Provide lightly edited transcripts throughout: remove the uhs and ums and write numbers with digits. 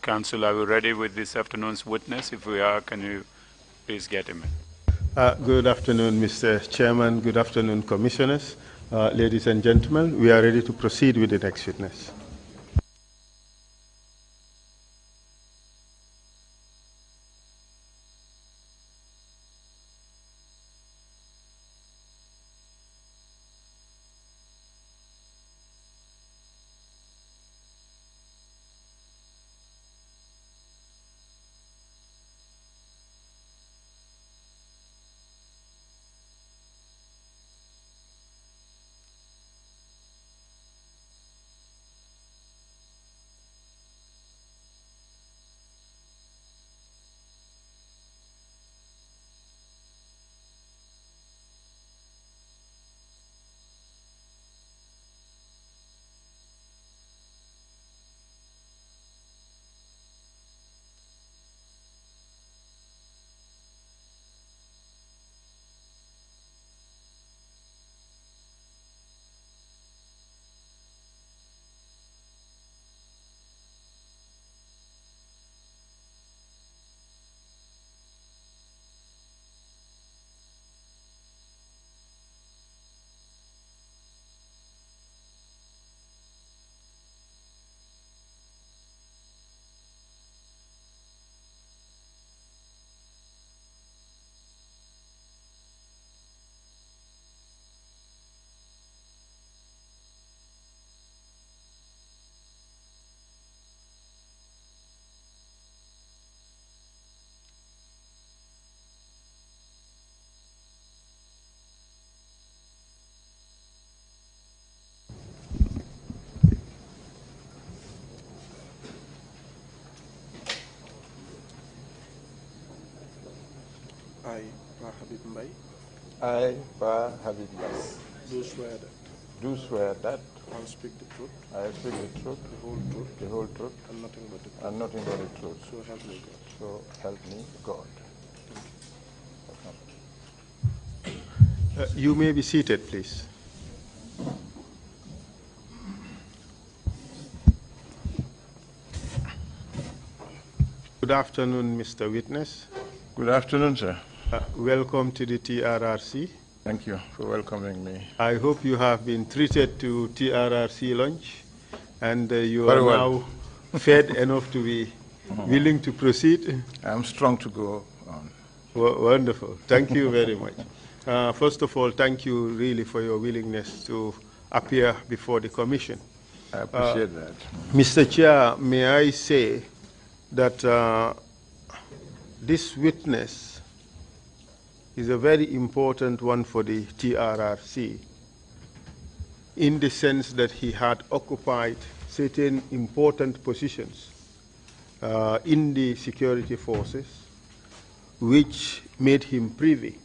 Council, are we ready with this afternoon's witness? If we are, can you please get him in? Good afternoon, Mr. Chairman. Good afternoon, Commissioners. Ladies and gentlemen, we are ready to proceed with the next witness. I, Abibou Mbye. I, Abibou Mbye. Do swear that. Do swear that. I will speak the truth. I will speak the truth. The whole truth. The whole truth. And nothing but the truth. And nothing but the truth. So help me God. So help me God. You may be seated, please. Good afternoon, Mr. Witness. Good afternoon, sir. Welcome to the TRRC. Thank you for welcoming me. I hope you have been treated to TRRC lunch and you are now fed enough to be willing to proceed. I'm strong to go on. Wonderful. Thank you very much. First of all, thank you really for your willingness to appear before the Commission. I appreciate that. Mr. Chair, may I say that this witness is a very important one for the TRRC in the sense that he had occupied certain important positions in the security forces, which made him privy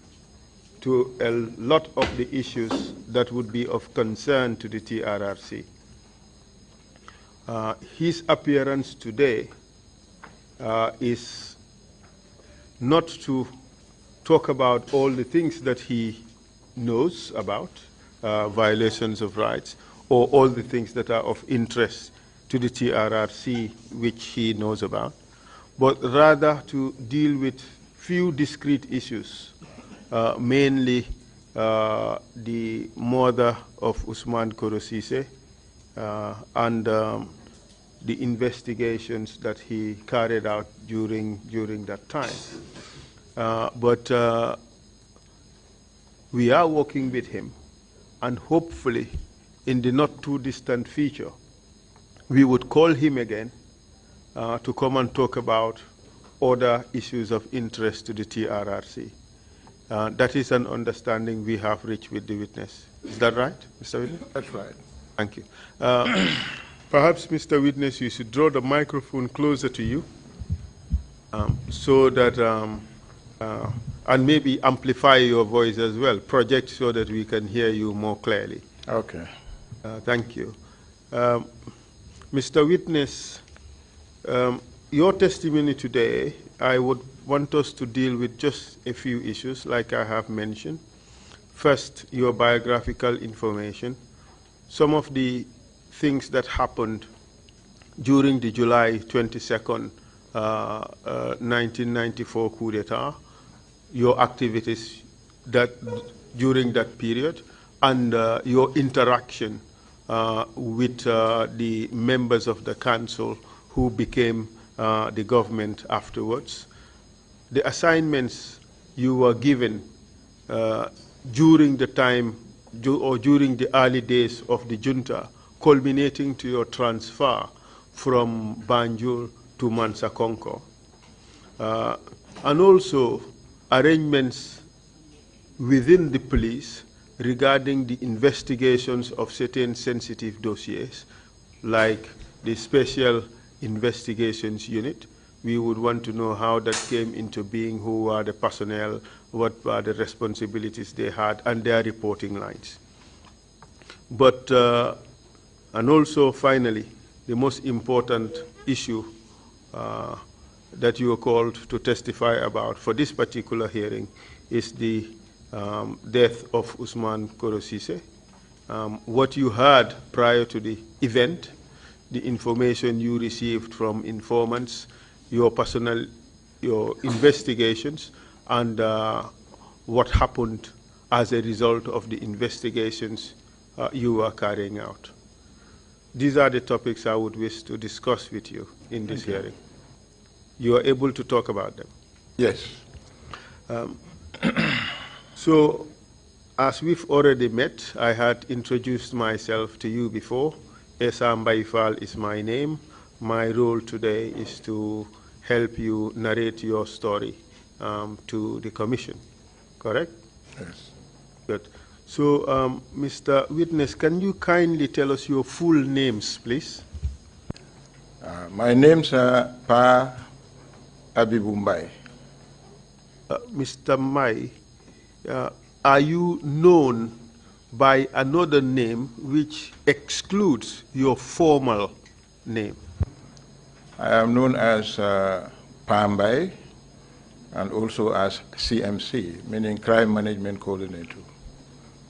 to a lot of the issues that would be of concern to the TRRC. His appearance today is not to talk about all the things that he knows about, violations of rights, or all the things that are of interest to the TRRC which he knows about, but rather to deal with few discrete issues, mainly the murder of Usman Korosise and the investigations that he carried out during that time. But we are working with him, and hopefully in the not too distant future, we would call him again to come and talk about other issues of interest to the TRRC. That is an understanding we have reached with the witness. Is that right, Mr. Witness? That's right. Thank you. Perhaps, Mr. Witness, you should draw the microphone closer to you so that, and maybe amplify your voice as well, project so that we can hear you more clearly. Okay. Thank you. Mr. Witness, your testimony today, I would want us to deal with just a few issues, like I have mentioned. First, your biographical information, some of the things that happened during the July 22nd, 1994 coup d'etat, your activities during that period, and your interaction with the members of the council who became the government afterwards. The assignments you were given during the time or during the early days of the junta, culminating to your transfer from Banjul to Mansa Konko, and also arrangements within the police regarding the investigations of certain sensitive dossiers, like the Special Investigations Unit. We would want to know how that came into being, who were the personnel, what were the responsibilities they had, and their reporting lines. But, and also finally, the most important issue that you are called to testify about for this particular hearing is the death of Usman Korosise. What you heard prior to the event, the information you received from informants, your investigations, and what happened as a result of the investigations you were carrying out. These are the topics I would wish to discuss with you in this hearing. You are able to talk about them? Yes. So, as we've already met, I had introduced myself to you before. Esa Mbaifal is my name. My role today is to help you narrate your story to the Commission, correct? Yes. Good. So, Mr. Witness, can you kindly tell us your full names, please? My names are Pa Abibou Mbye. Mr. Mbye, are you known by another name which excludes your formal name? I am known as Pa Mbye and also as CMC, meaning Crime Management Coordinator.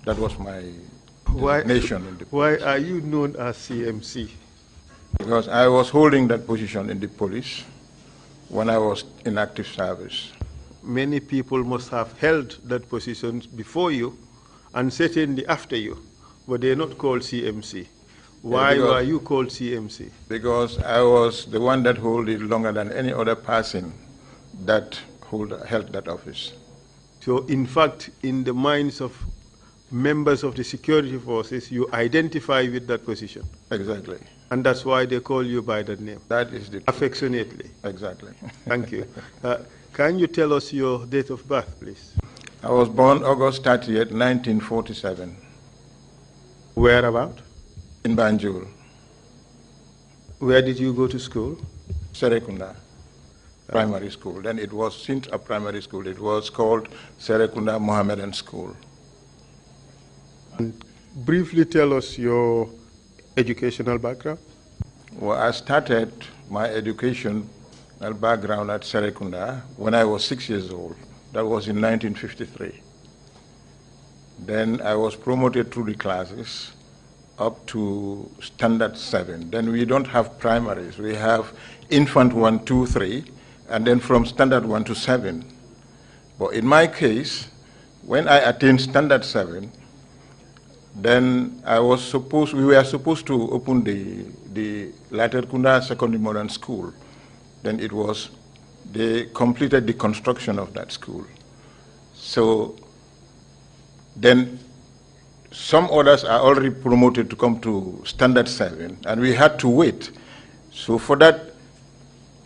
That was my designation in the police. Why are you known as CMC? Because I was holding that position in the police when I was in active service. Many people must have held that position before you and certainly after you, but they're not called CMC. Why were you called CMC? Because I was the one that held it longer than any other person that held that office. So in fact, in the minds of members of the security forces, you identify with that position. Exactly. And that's why they call you by that name. That is the affectionately. Exactly. Thank you. Can you tell us your date of birth, please? I was born August 30th, 1947. Where about? In Banjul. Where did you go to school? Serekunda Primary School. Then it was, since a primary school, it was called Serekunda Mohammedan School. And briefly tell us your educational background. Well, I started my educational background at Serekunda when I was 6 years old. That was in 1953. Then I was promoted through the classes up to standard 7. Then we don't have primaries. We have infant 1, 2, 3, and then from standard 1 to 7. But in my case, when I attained standard 7, then we were supposed to open the Laterkunda Secondary Modern School. Then they completed the construction of that school. So then some others are already promoted to come to standard 7, and we had to wait. So for that,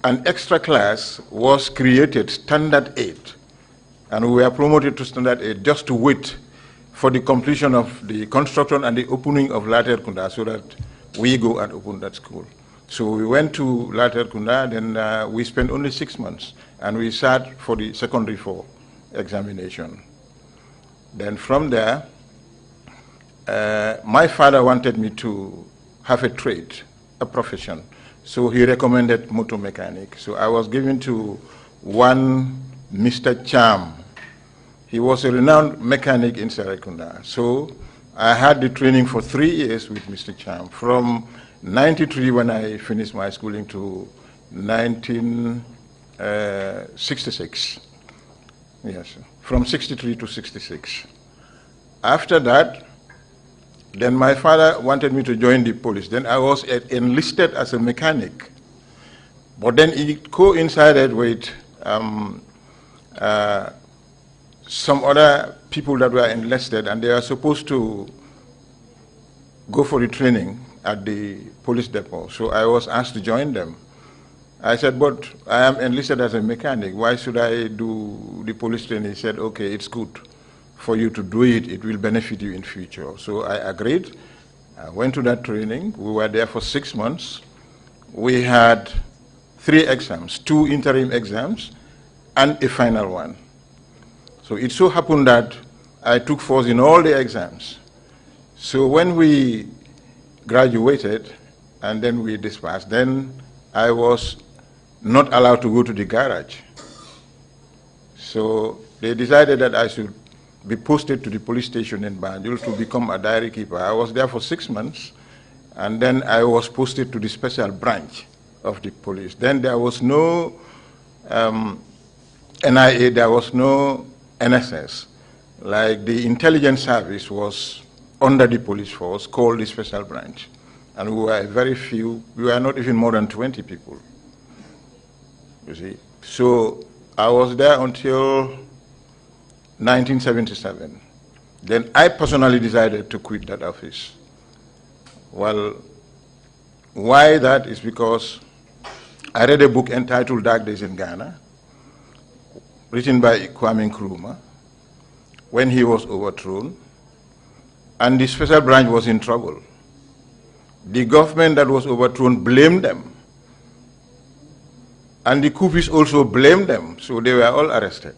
an extra class was created, standard 8, and we were promoted to standard 8 just to wait for the completion of the construction and the opening of Laterkunda so that we go and open that school. So we went to Laterkunda, then we spent only 6 months, and we sat for the secondary 4 examination. Then from there, my father wanted me to have a trade, a profession. So he recommended motor mechanic. So I was given to one Mr. Cham. He was a renowned mechanic in Serekunda. So I had the training for 3 years with Mr. Cham, from 93 when I finished my schooling to 1966. Yes, from 63 to 66. After that, then my father wanted me to join the police. Then I was enlisted as a mechanic. But then it coincided with some other people that were enlisted, and they are supposed to go for the training at the police depot. So I was asked to join them. I said, but I am enlisted as a mechanic. Why should I do the police training? He said, okay, it's good for you to do it. It will benefit you in future. So I agreed. I went to that training. We were there for 6 months. We had 3 exams, 2 interim exams, and a final one. So it so happened that I took first in all the exams. So when we graduated and then we dispersed, then I was not allowed to go to the garage. So they decided that I should be posted to the police station in Banjul to become a diary keeper. I was there for 6 months, and then I was posted to the special branch of the police. Then there was no NIA, there was no NSS. Like the intelligence service was under the police force called the special branch. And we were very few, we were not even more than 20 people, you see. So I was there until 1977. Then I personally decided to quit that office. Well, why that is because I read a book entitled Dark Days in Ghana, written by Kwame Nkrumah, when he was overthrown, and the special branch was in trouble. The government that was overthrown blamed them, and the coupists also blamed them, so they were all arrested.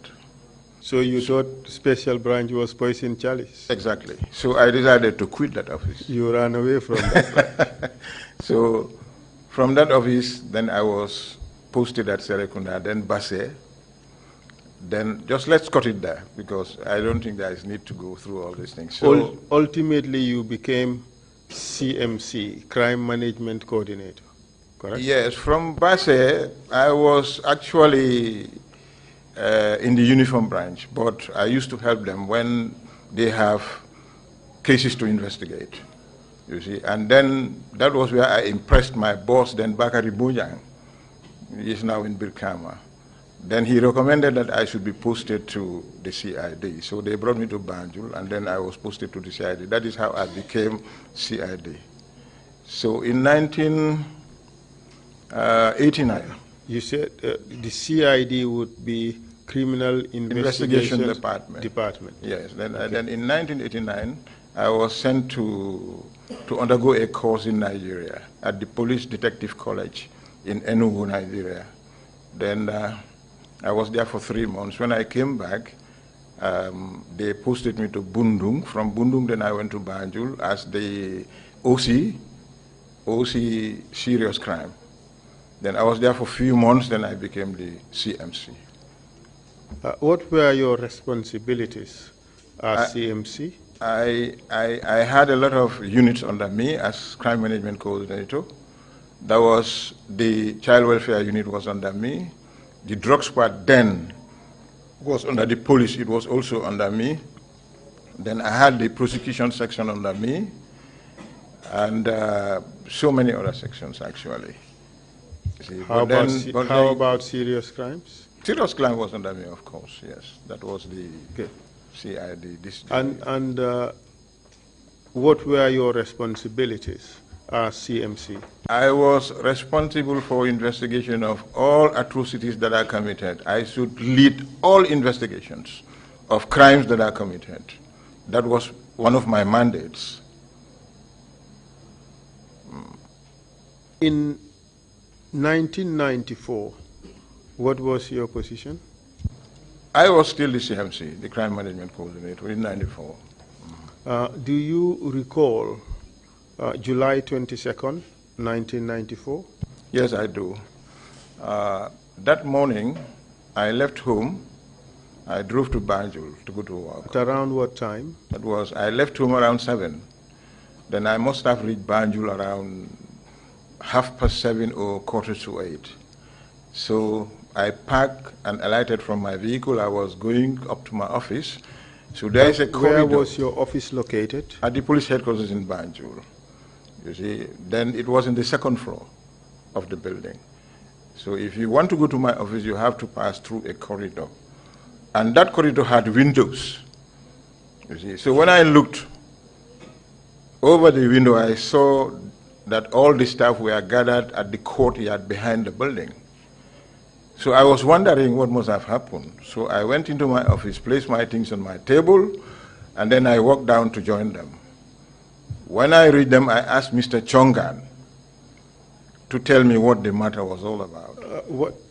So you thought the special branch was poison chalice? Exactly. So I decided to quit that office. You ran away from that. So from that office, then I was posted at Serekunda, then Basse. Then just let's cut it there, because I don't think there is need to go through all these things. So ultimately, you became CMC, Crime Management Coordinator, correct? Yes, from Basse, I was actually in the uniform branch, but I used to help them when they have cases to investigate, you see. And then that was where I impressed my boss, then Bakari Bojang. He is now in Birkama. Then he recommended that I should be posted to the CID. So they brought me to Banjul, and then I was posted to the CID. That is how I became CID. So in 1989. You said the CID would be Criminal Investigation Department. Yes. Then, okay. Then in 1989, I was sent to undergo a course in Nigeria at the Police Detective College in Enugu, Nigeria. Then I was there for 3 months. When I came back, they posted me to Bundung. From Bundung, then I went to Banjul as the OC Serious Crime. Then I was there for a few months, then I became the CMC. What were your responsibilities as CMC? I had a lot of units under me as Crime Management Coordinator. That was the Child Welfare Unit was under me. The drug squad then was under the police, it was also under me. Then I had the prosecution section under me, and so many other sections actually. See, how about serious crimes? Serious crime was under me, of course, yes. That was the CID. And what were your responsibilities as CMC? I was responsible for investigation of all atrocities that are committed. I should lead all investigations of crimes that are committed. That was one of my mandates. In 1994, what was your position? I was still the CMC, the Crime Management Coordinator, in 94. Do you recall July 22nd, 1994? Yes, I do. That morning, I left home. I drove to Banjul to go to work. At around what time? I left home around 7. Then I must have reached Banjul around 7:30 or 7:45. So I parked and alighted from my vehicle. I was going up to my office. So there is a corridor. Where was your office located? At the police headquarters in Banjul. You see, then it was in the second floor of the building. So if you want to go to my office, you have to pass through a corridor. And that corridor had windows. You see, so when I looked over the window, I saw that all the staff were gathered at the courtyard behind the building. So I was wondering what must have happened. So I went into my office, placed my things on my table, and then I walked down to join them. When I reached them, I asked Mr. Chongan to tell me what the matter was all about.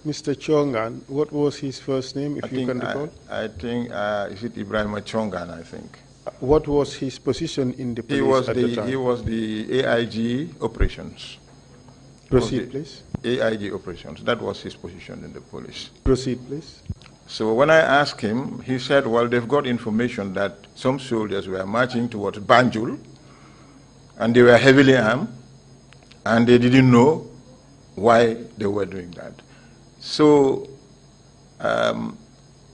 Mr. Chongan, what was his first name, if you can recall? I think, is it Ibrahim Chongan, I think. What was his position in the police at the time? He was the AIG operations. Proceed, please. AIG operations, that was his position in the police. Proceed, please. So when I asked him, he said, well, they've got information that some soldiers were marching towards Banjul, and they were heavily armed, and they didn't know why they were doing that. So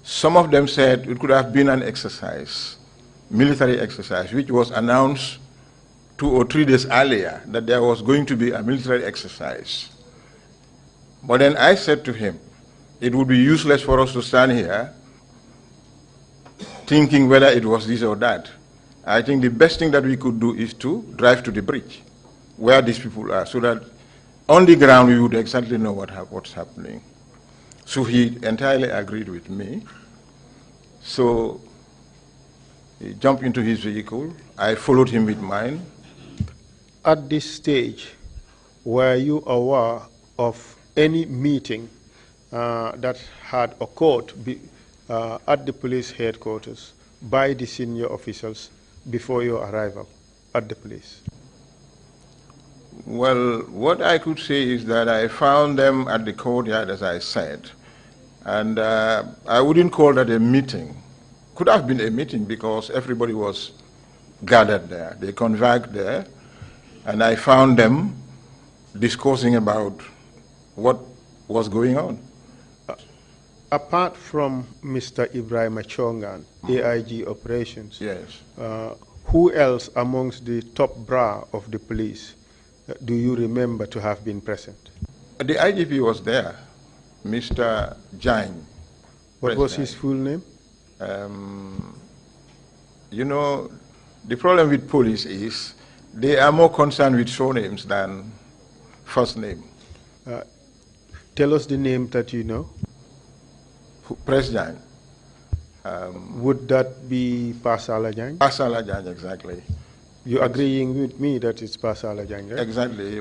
some of them said it could have been an exercise, military exercise, which was announced 2 or 3 days earlier that there was going to be a military exercise. But then I said to him, it would be useless for us to stand here thinking whether it was this or that. I think the best thing that we could do is to drive to the bridge where these people are, so that on the ground we would exactly know what's happening. So he entirely agreed with me. So he jumped into his vehicle. I followed him with mine. At this stage, were you aware of any meeting that had occurred at the police headquarters by the senior officials before your arrival at the police? Well, what I could say is that I found them at the courtyard, as I said, and I wouldn't call that a meeting. Could have been a meeting because everybody was gathered there. They converged there, and I found them discussing about what was going on. Apart from Mr. Ibrahim Chongan, AIG Operations, yes, who else amongst the top bra of the police do you remember to have been present? The IGP was there, Mr. Jain. What was his full name? You know, the problem with police is they are more concerned with surnames than first name. Tell us the name that you know. President. Would that be Pasala Jang? Pasala Jang, exactly. You're agreeing with me that it's Pasala Jang, right? Exactly,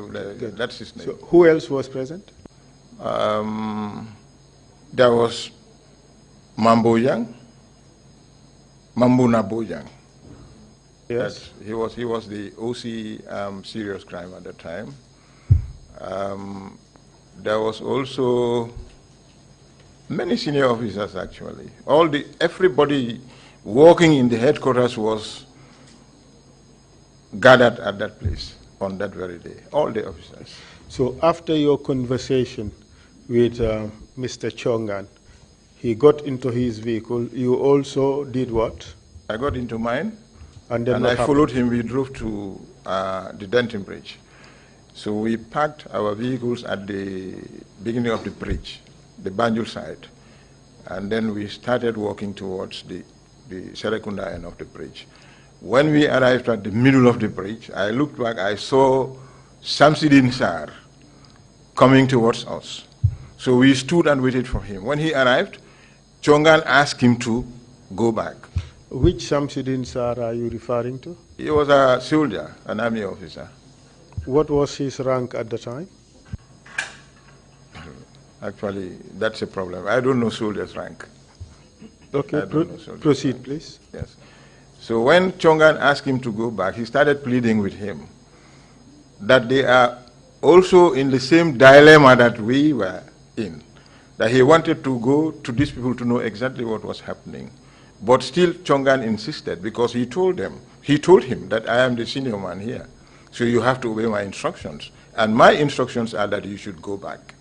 that's his name. So who else was present? There was Mambo Yang, Mambuna Bojang. Yes. He was the OC serious crime at the time. There was also many senior officers actually. Everybody working in the headquarters was gathered at that place on that very day, all the officers. So after your conversation with Mr. Chongan, he got into his vehicle. You also did what? I got into mine, and then I followed him. We drove to the Denton Bridge. So we parked our vehicles at the beginning of the bridge, the Banjul side, and then we started walking towards the Serekunda end of the bridge. When we arrived at the middle of the bridge, I looked back, I saw Samsidin Sar coming towards us. So we stood and waited for him. When he arrived, Chongan asked him to go back. Which Samsidin Sar are you referring to? He was a soldier, an army officer. What was his rank at the time? Actually, that's a problem. I don't know soldier's rank. Okay, proceed, rank. Please. Yes. So when Chongan asked him to go back, he started pleading with him that they are also in the same dilemma that we were in, that he wanted to go to these people to know exactly what was happening. But still Chongan insisted because he told him that I am the senior man here. So you have to obey my instructions. And my instructions are that you should go back.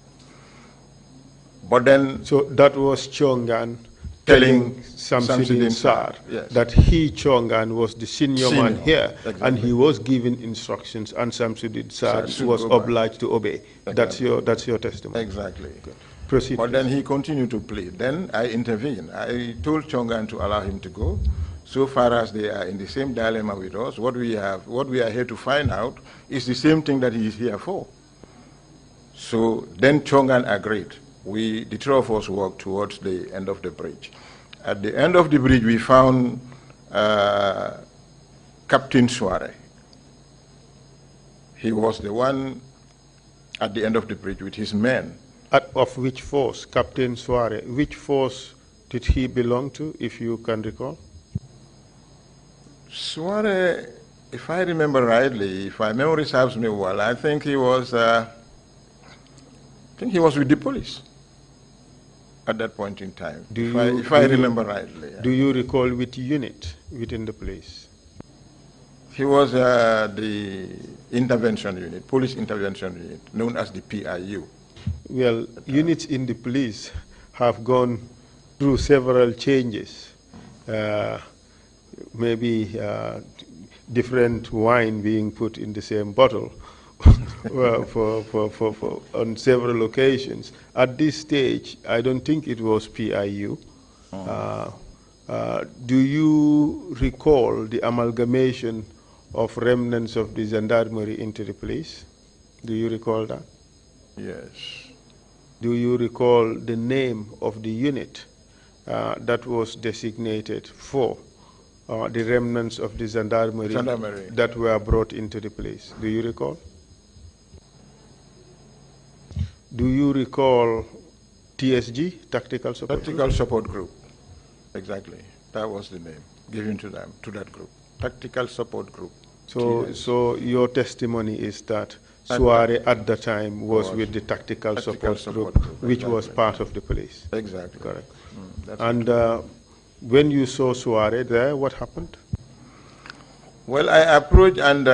But then... So that was Chongan telling Samsudin Sarr yes, that he, Chongan, was the senior man here, exactly, and he was given instructions, and Samsudin Sarr was obliged to obey. Exactly. That's your testimony. Exactly. Good. Proceed. But then he continued to plead. Then I intervened. I told Chongan to allow him to go. So far as they are in the same dilemma with us, what we are here to find out is the same thing that he is here for. So then Chongan agreed. The three of us walked towards the end of the bridge. At the end of the bridge, we found Captain Soare. He was the one at the end of the bridge with his men. Of which force, Captain Soare? Which force did he belong to, if you can recall? Soare, if I remember rightly, if my memory serves me well, I think he was with the police at that point in time, if I remember rightly. Yeah. Do you recall which unit within the police? He was the intervention unit, police intervention unit, known as the PIU. Well, units in the police have gone through several changes. Maybe different wine being put in the same bottle on several occasions. At this stage, I don't think it was PIU. Do you recall the amalgamation of remnants of the gendarmerie into the police? Do you recall that? Yes. Do you recall the name of the unit that was designated for the remnants of the gendarmerie that were brought into the police? Do you recall? Do you recall TSG, Tactical Support Group? Tactical Support Group, exactly. That was the name given to them, to that group. Tactical Support Group. So your testimony is that Soare at the time was with the Tactical Support Group, which was part of the police. Exactly. Correct. And when you saw Soare there, what happened? Well, I approached and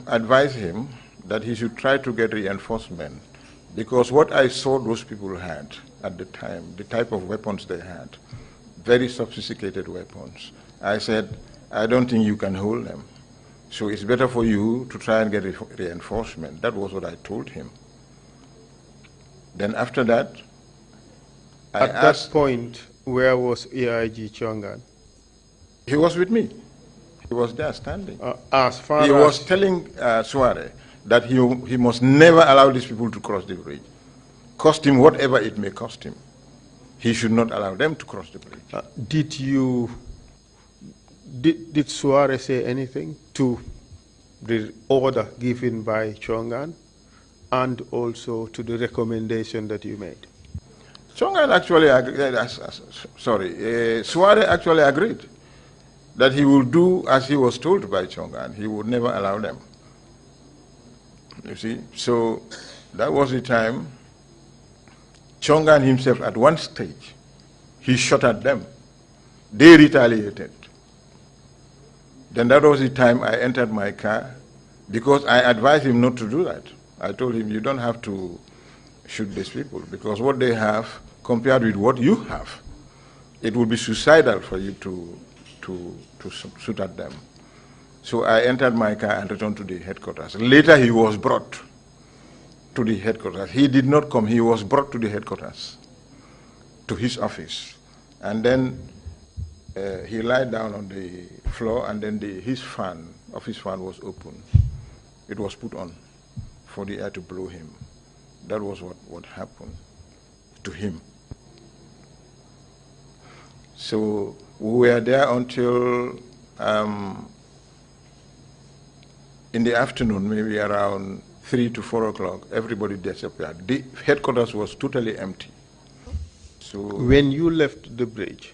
advised him that he should try to get reinforcement, because what I saw those people had at the time, the type of weapons they had, very sophisticated weapons. I said, I don't think you can hold them. So it's better for you to try and get reinforcement. That was what I told him. Then after that, At that point, where was AIG Chongan? He was with me. He was there standing. He was telling Soare that he must never allow these people to cross the bridge. Cost him whatever it may cost him. He should not allow them to cross the bridge. Did Soare say anything to the order given by Chongan and also to the recommendation that you made? Chongan actually Soare actually agreed that he would do as he was told by Chongan. He would never allow them. You see, so that was the time Chongan himself, at one stage, he shot at them. They retaliated. Then that was the time I entered my car, because I advised him not to do that. I told him, you don't have to shoot these people, because what they have, compared with what you have, it would be suicidal for you to shoot at them. So I entered my car and returned to the headquarters. Later he was brought to the headquarters. He did not come, he was brought to the headquarters, to his office. And then he lied down on the floor, and then his fan was open. It was put on for the air to blow him. That was what happened to him. So we were there until in the afternoon, maybe around 3 to 4 o'clock, everybody disappeared. The headquarters was totally empty. So when you left the bridge,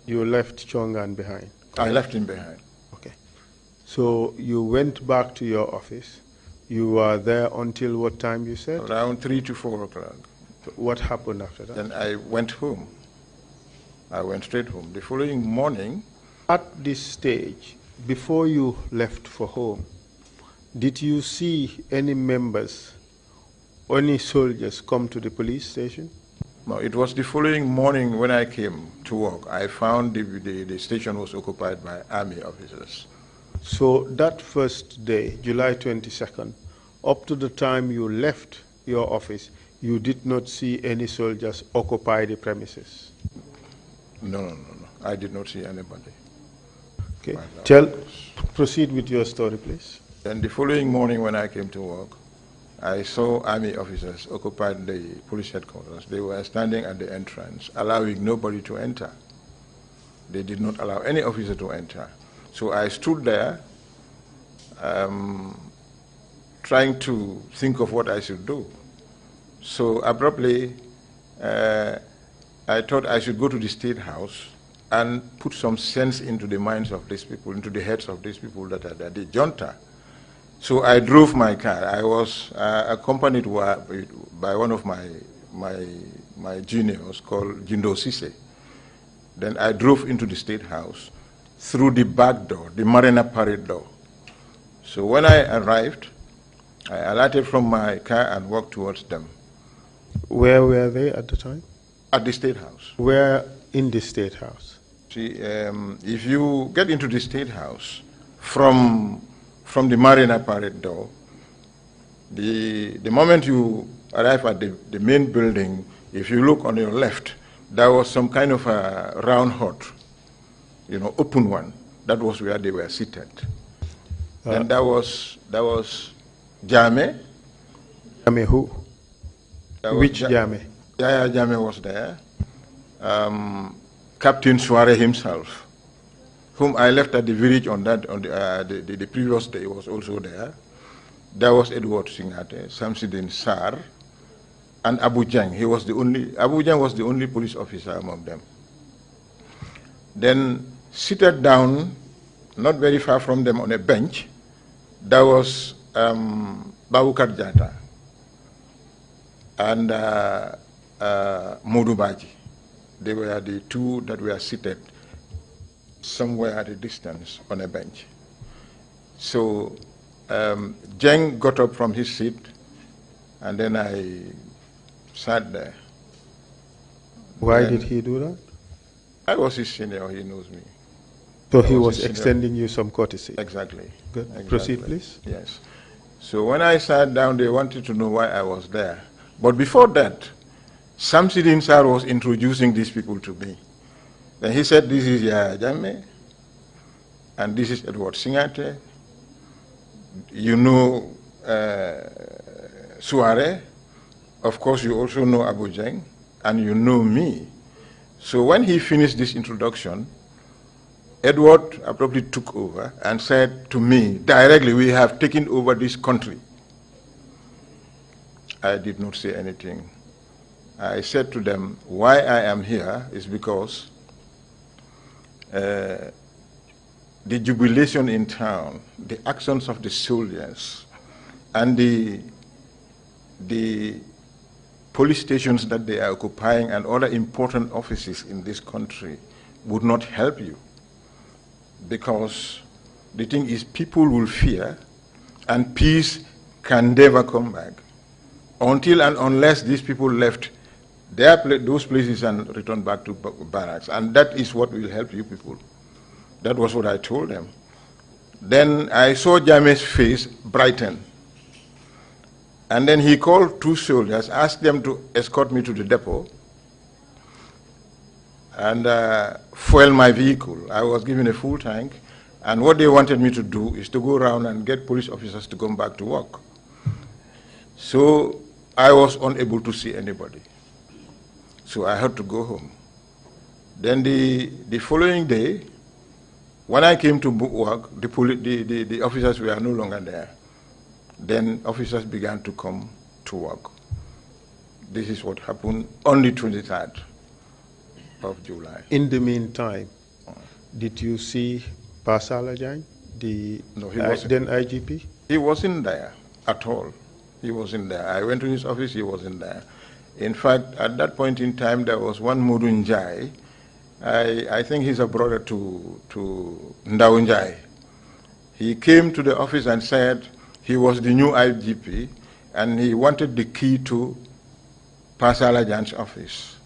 you left Chongan behind? I left him behind. Okay. So you went back to your office. You were there until what time, you said? Around 3 to 4 o'clock. What happened after that? Then I went home. I went straight home. The following morning... At this stage, before you left for home, did you see any members, any soldiers come to the police station? No, it was the following morning when I came to work. I found the station was occupied by army officers. So that first day, July 22nd, up to the time you left your office, you did not see any soldiers occupy the premises? No. I did not see anybody. Okay. Proceed with your story, please. And the following morning when I came to work, I saw army officers occupying the police headquarters. They were standing at the entrance, allowing nobody to enter. They did not allow any officer to enter. So I stood there, trying to think of what I should do. So abruptly, I thought I should go to the State House and put some sense into the minds of these people, into the heads of these people that are there, the junta. So I drove my car. I was accompanied by one of my juniors called Jindo Sise. Then I drove into the State House through the back door, the Marina Parade door. So when I arrived, I alighted from my car and walked towards them. Where were they at the time? At the State House. Where in the State House? See, if you get into the State House from the Marina Parade door, the moment you arrive at the main building, if you look on your left, there was some kind of a round hut, open one. That was where they were seated. And that was Jame. Jame who? Which Jame? Yaya Jame was there. Captain Suare himself, whom I left at the village on the previous day, was also there. There was Edward Singate, Samsidin Sar, and Abu Jang. Abu Jang was the only police officer among them. Then seated down, not very far from them on a bench, there was Babukar Jata and Modu Baji. They were the two that were seated somewhere at a distance on a bench. So Jeng got up from his seat, and then I sat there. Why did he do that? I was his senior, he knows me. So he was extending you some courtesy? Exactly. Good. Exactly. Proceed, please. Yes. So when I sat down, they wanted to know why I was there. But before that, Samsidin Sar was introducing these people to me. Then he said, this is Yaya Jame, and this is Edward Singate. You know Suare. Of course, you also know Abu Jeng, and you know me. So when he finished this introduction, Edward abruptly took over and said to me directly, we have taken over this country. I did not say anything. I said to them, why I am here is because the jubilation in town, the actions of the soldiers, and the police stations that they are occupying and other important offices in this country would not help you. Because the thing is, people will fear, and peace can never come back until and unless these people left those places and returned back to barracks. And that is what will help you people. That was what I told them. Then I saw Jame's face brighten. And then he called two soldiers, asked them to escort me to the depot and fuel my vehicle. I was given a full tank, and what they wanted me to do is to go around and get police officers to come back to work. So I was unable to see anybody. So I had to go home. Then the following day, when I came to work, the officers were no longer there. Then officers began to come to work. This is what happened on the 23rd of July. In the meantime, did you see Pasala Jang, no, he wasn't. then IGP? He wasn't there at all. He wasn't there. I went to his office, he wasn't there. In fact, at that point in time, there was one Mudu Njai. I think he's a brother to Ndao Njai. He came to the office and said, He was the new IGP, and he wanted the key to Pasalajan's office.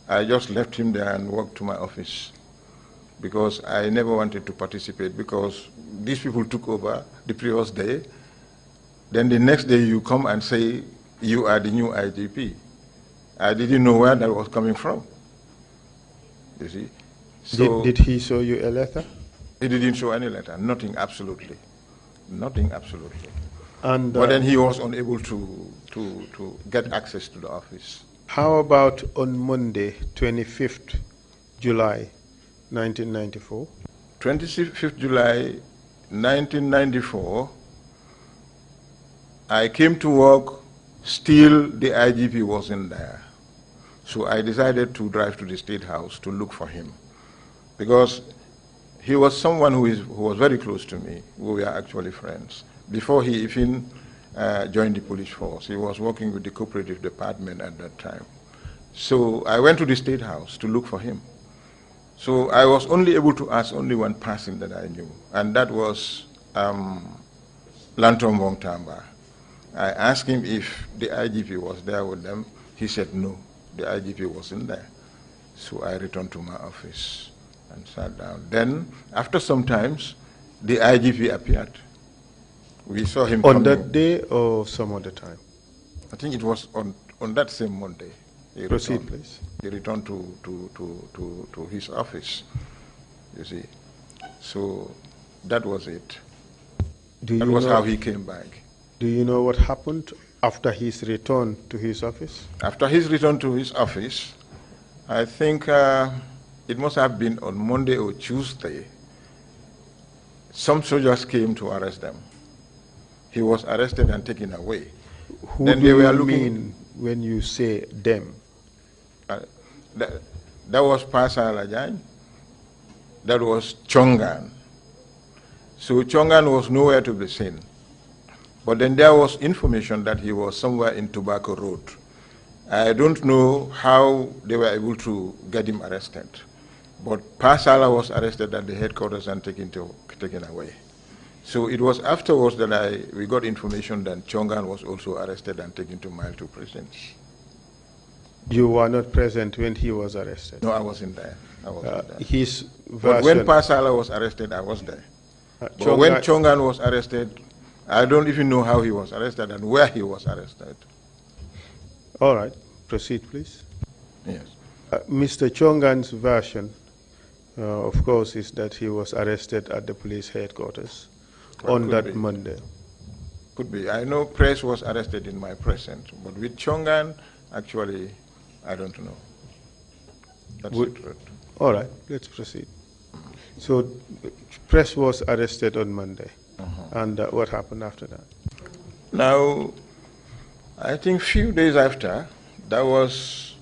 I just left him there and walked to my office because I never wanted to participate, because these people took over the previous day. Then the next day you come and say you are the new IGP. I didn't know where that was coming from, you see. So did he show you a letter? He didn't show any letter, nothing, absolutely. Nothing, absolutely. And, but then he was unable to get access to the office. How about on Monday, 25th July, 1994? 25th July, 1994, I came to work, still the IGP wasn't there. So I decided to drive to the State House to look for him, because he was someone who was very close to me. We were actually friends. Before he even joined the police force, he was working with the cooperative department at that time. So I went to the State House to look for him. So I was only able to ask only one person that I knew, and that was Lantom Wongtamba. I asked him if the IGP was there with them. He said no, the IGP wasn't there. So I returned to my office and sat down. Then, after some times, the IGP appeared. We saw him on that day or some other time? I think it was on that same Monday. Proceed, please. He returned to his office, you see. So that was it. That was how he came back. Do you know what happened after his return to his office? After his return to his office, I think it must have been on Monday or Tuesday, some soldiers came to arrest them. He was arrested and taken away. Who then do they were you looking, mean when you say them? That was Pasalajan, that was Chongan. So Chongan was nowhere to be seen. But then there was information that he was somewhere in Tobacco Road. I don't know how they were able to get him arrested. But Pasala was arrested at the headquarters and taken away. So it was afterwards that we got information that Chongan was also arrested and taken to Mile 2 prison. You were not present when he was arrested? No, I wasn't there. I wasn't there. His version, but when Pasala was arrested, I was there. But when Chongan was arrested, I don't even know how he was arrested and where he was arrested. All right. Proceed, please. Yes. Mr. Chongan's version, of course, is that he was arrested at the police headquarters on that Monday. Could be. I know Press was arrested in my presence, but with Chongan, actually, I don't know. That's the truth. All right, let's proceed. So, Press was arrested on Monday, and what happened after that? Now, I think few days after, there was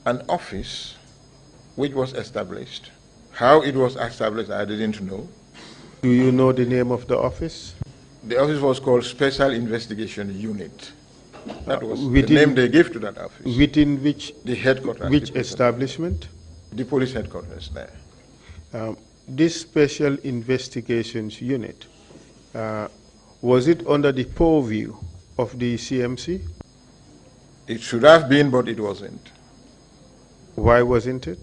an office which was established. How it was established, I didn't know. Do you know the name of the office? The office was called Special Investigation Unit. That was the name they gave to that office. Within which? The headquarters. Which establishment? The police headquarters there. This Special Investigations Unit, was it under the purview of the CMC? It should have been, but it wasn't. Why wasn't it?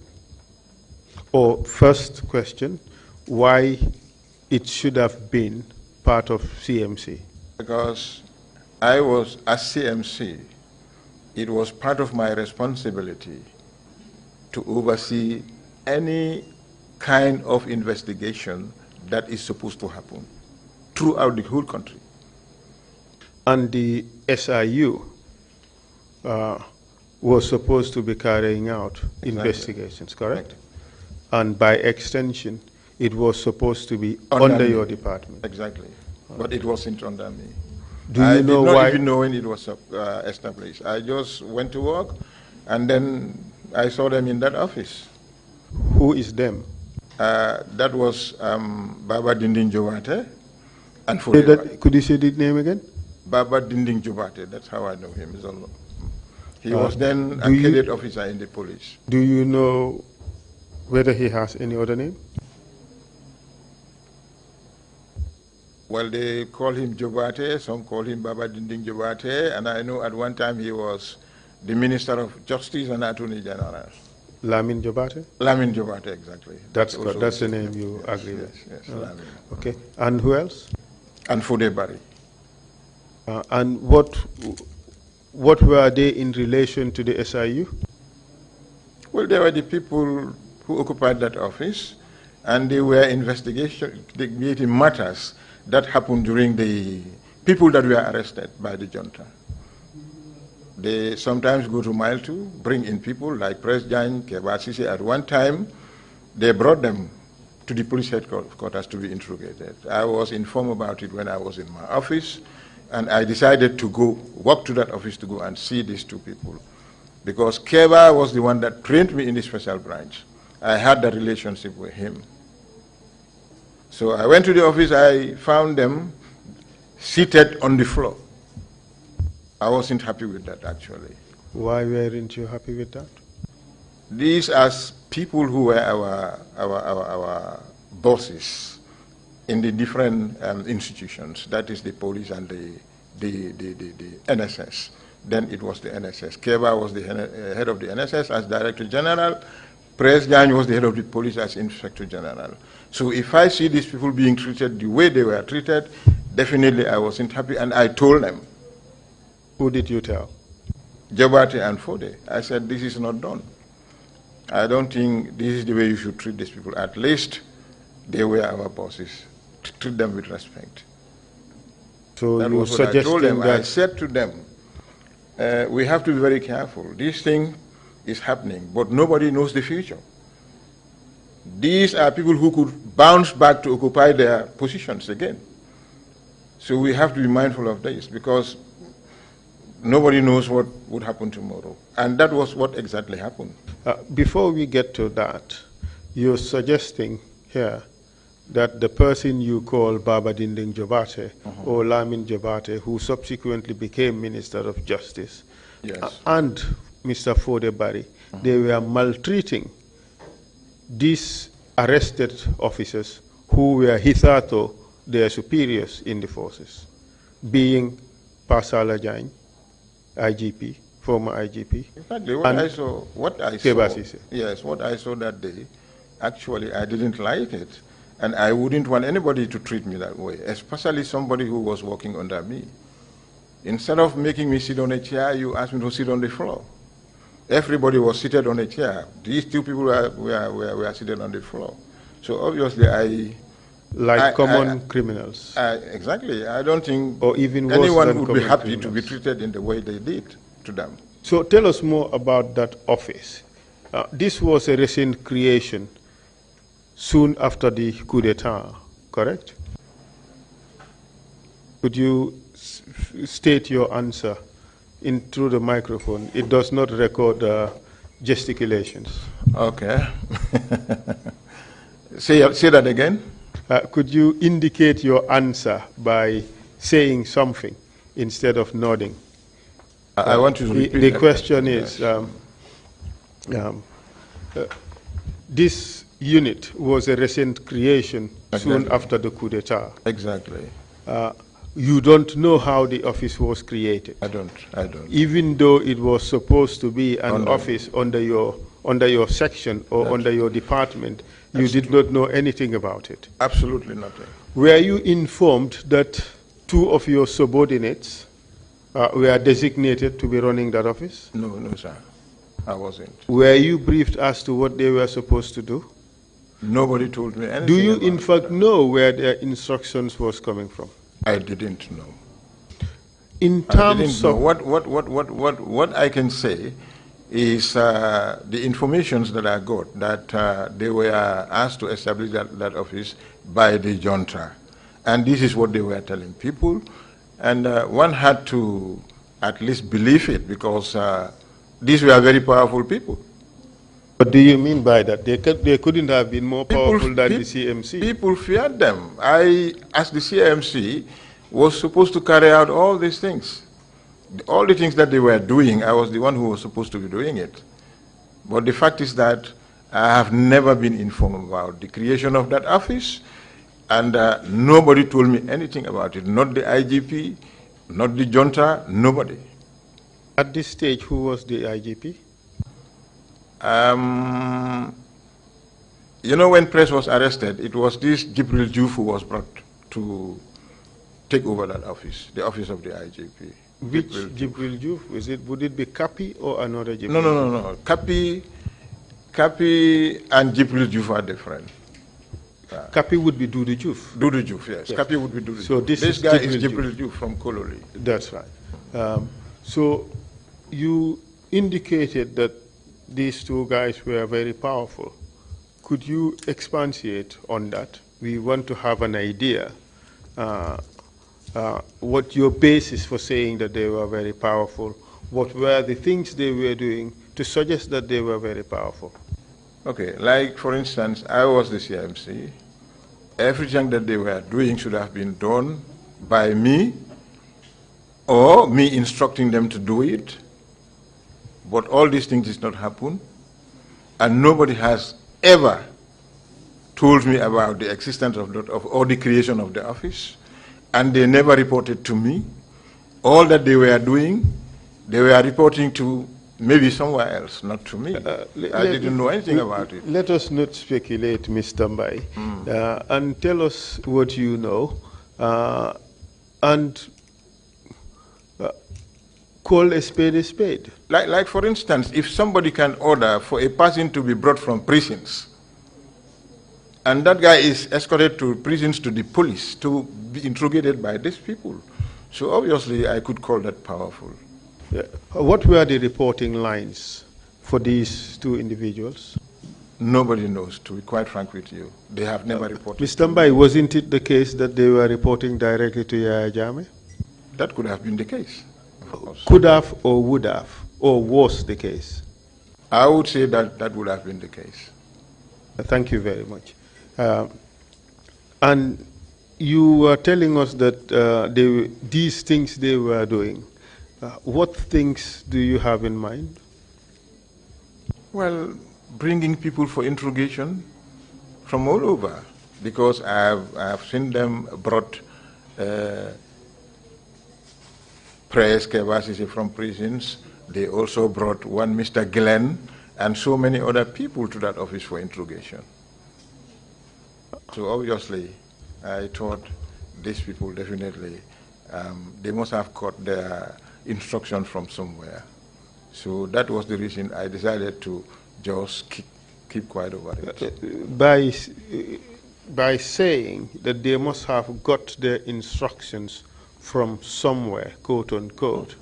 Or first question, why it should have been part of CMC? Because I was, as CMC, it was part of my responsibility to oversee any kind of investigation that is supposed to happen throughout the whole country. And the SIU was supposed to be carrying out investigations, correct? And by extension, it was supposed to be under your department. Exactly. But it wasn't under me. Do you know why? I did not even know when it was established. I just went to work, and then I saw them in that office. Who is them? That was Baba Dinding Jobate. And could you say the name again? Baba Dinding Jobate, that's how I know him. He was then a cadet officer in the police. Do you know whether he has any other name? Well, they call him Jobate, some call him Baba Dinding Jobate, and I know at one time he was the Minister of Justice and Attorney General. Lamin Jobate? Lamin Jobate, exactly. That's the name you agree with? Yes, Lamin. Okay. And who else? And Fode Barry. And what were they in relation to the SIU? Well, they were the people who occupied that office, and they were investigating matters that happened during the people that were arrested by the junta. They sometimes go to Mile 2, bring in people like President Kebasisi. At one time, they brought them to the police headquarters to be interrogated. I was informed about it when I was in my office, and I decided to walk to that office to go and see these two people. Because Keba was the one that trained me in the special branch. I had that relationship with him. So I went to the office, I found them seated on the floor. I wasn't happy with that, actually. Why weren't you happy with that? These are people who were our bosses in the different institutions. That is the police and the NSS. Then it was the NSS. Keba was the head of the NSS as Director General. President was the head of the police as Inspector General. So if I see these people being treated the way they were treated, definitely I wasn't happy, and I told them. Who did you tell? Jabate and Fode. I said, this is not done. I don't think this is the way you should treat these people. At least they were our bosses. Treat them with respect. So that you was what I told them. that I said to them, we have to be very careful. This thing is happening, but nobody knows the future. These are people who could bounce back to occupy their positions again. So we have to be mindful of this, because nobody knows what would happen tomorrow. And that was what exactly happened. Before we get to that, you're suggesting here that the person you call Baba Dinding Jobate or Lamin Jobate, who subsequently became Minister of Justice, yes, and Mr. Fode Barry, they were maltreating these arrested officers who were hitherto their superiors in the forces, being Pasala Jain, IGP, former IGP. Exactly. What I saw yes, what I saw that day, actually I didn't like it. And I wouldn't want anybody to treat me that way, especially somebody who was working under me. Instead of making me sit on a chair, you asked me to sit on the floor. Everybody was seated on a chair. These two people were seated on the floor. So obviously common criminals. Exactly. I don't think or even worse anyone would be happy criminals to be treated in the way they did to them. So tell us more about that office. This was a recent creation soon after the coup d'etat, correct? Could you state your answer through the microphone? It does not record gesticulations. Okay. Say that again. Could you indicate your answer by saying something instead of nodding? I want you to repeat the question is, this unit was a recent creation soon after the coup d'etat. Exactly. You don't know how the office was created. I don't. Even though it was supposed to be an office under your section or under your department, you did not know anything about it. Absolutely nothing. Were you informed that two of your subordinates were designated to be running that office? No, sir. I wasn't. Were you briefed as to what they were supposed to do? Nobody told me anything. Do you in fact know where their instructions was coming from? I didn't know. In terms of what I can say is the informations that I got that they were asked to establish that office by the junta, and this is what they were telling people, and one had to at least believe it, because these were very powerful people. What do you mean by that? They couldn't have been more powerful than the CMC. People feared them. I, as the CMC, was supposed to carry out all these things. All the things that they were doing, I was the one who was supposed to be doing it. But the fact is that I have never been informed about the creation of that office, And nobody told me anything about it. Not the IGP, not the junta, nobody. At this stage, who was the IGP? You know, when Press was arrested, it was this Jibril Juf who was brought to take over that office, the office of the IGP. Which Jibril Juf? Would it be Kapi or another Jibril? No. Kapi and Jibril Juf are different. Kapi would be Dudu Juf. Dudu Juf, yes. Kapi would be Dudu So Juf. this guy is is Jibril Juf from Kololi. That's right. So you indicated that these two guys were very powerful. Could you expatiate on that? We want to have an idea what your basis for saying that they were very powerful, what were the things they were doing to suggest that they were very powerful. Okay, like for instance, I was the CMC. Everything that they were doing should have been done by me or me instructing them to do it. But all these things did not happen. And nobody has ever told me about the existence of or the creation of the office. And they never reported to me. All that they were doing, they were reporting to maybe somewhere else, not to me. I didn't know anything about it. Let us not speculate, Mr. Mbye, and tell us what you know, and call a spade a spade. Like for instance, if somebody can order for a person to be brought from prisons, and that guy is escorted to prisons to the police to be interrogated by these people, so obviously I could call that powerful. Yeah. What were the reporting lines for these two individuals? Nobody knows, to be quite frank with you. They have never reported. Mr. Mbye, wasn't it the case that they were reporting directly to Yaya Jammeh? That could have been the case, of course. Could have or would have, or was the case? I would say that that would have been the case. Thank you very much. And you were telling us that these things they were doing. What things do you have in mind? Well, bringing people for interrogation from all over, because I have seen them brought Press Kebasisi from prisons. They also brought one Mr. Glenn and so many other people to that office for interrogation. So obviously, I thought these people definitely, they must have got their instruction from somewhere. So that was the reason I decided to just keep quiet over it. By saying that they must have got their instructions from somewhere, quote unquote,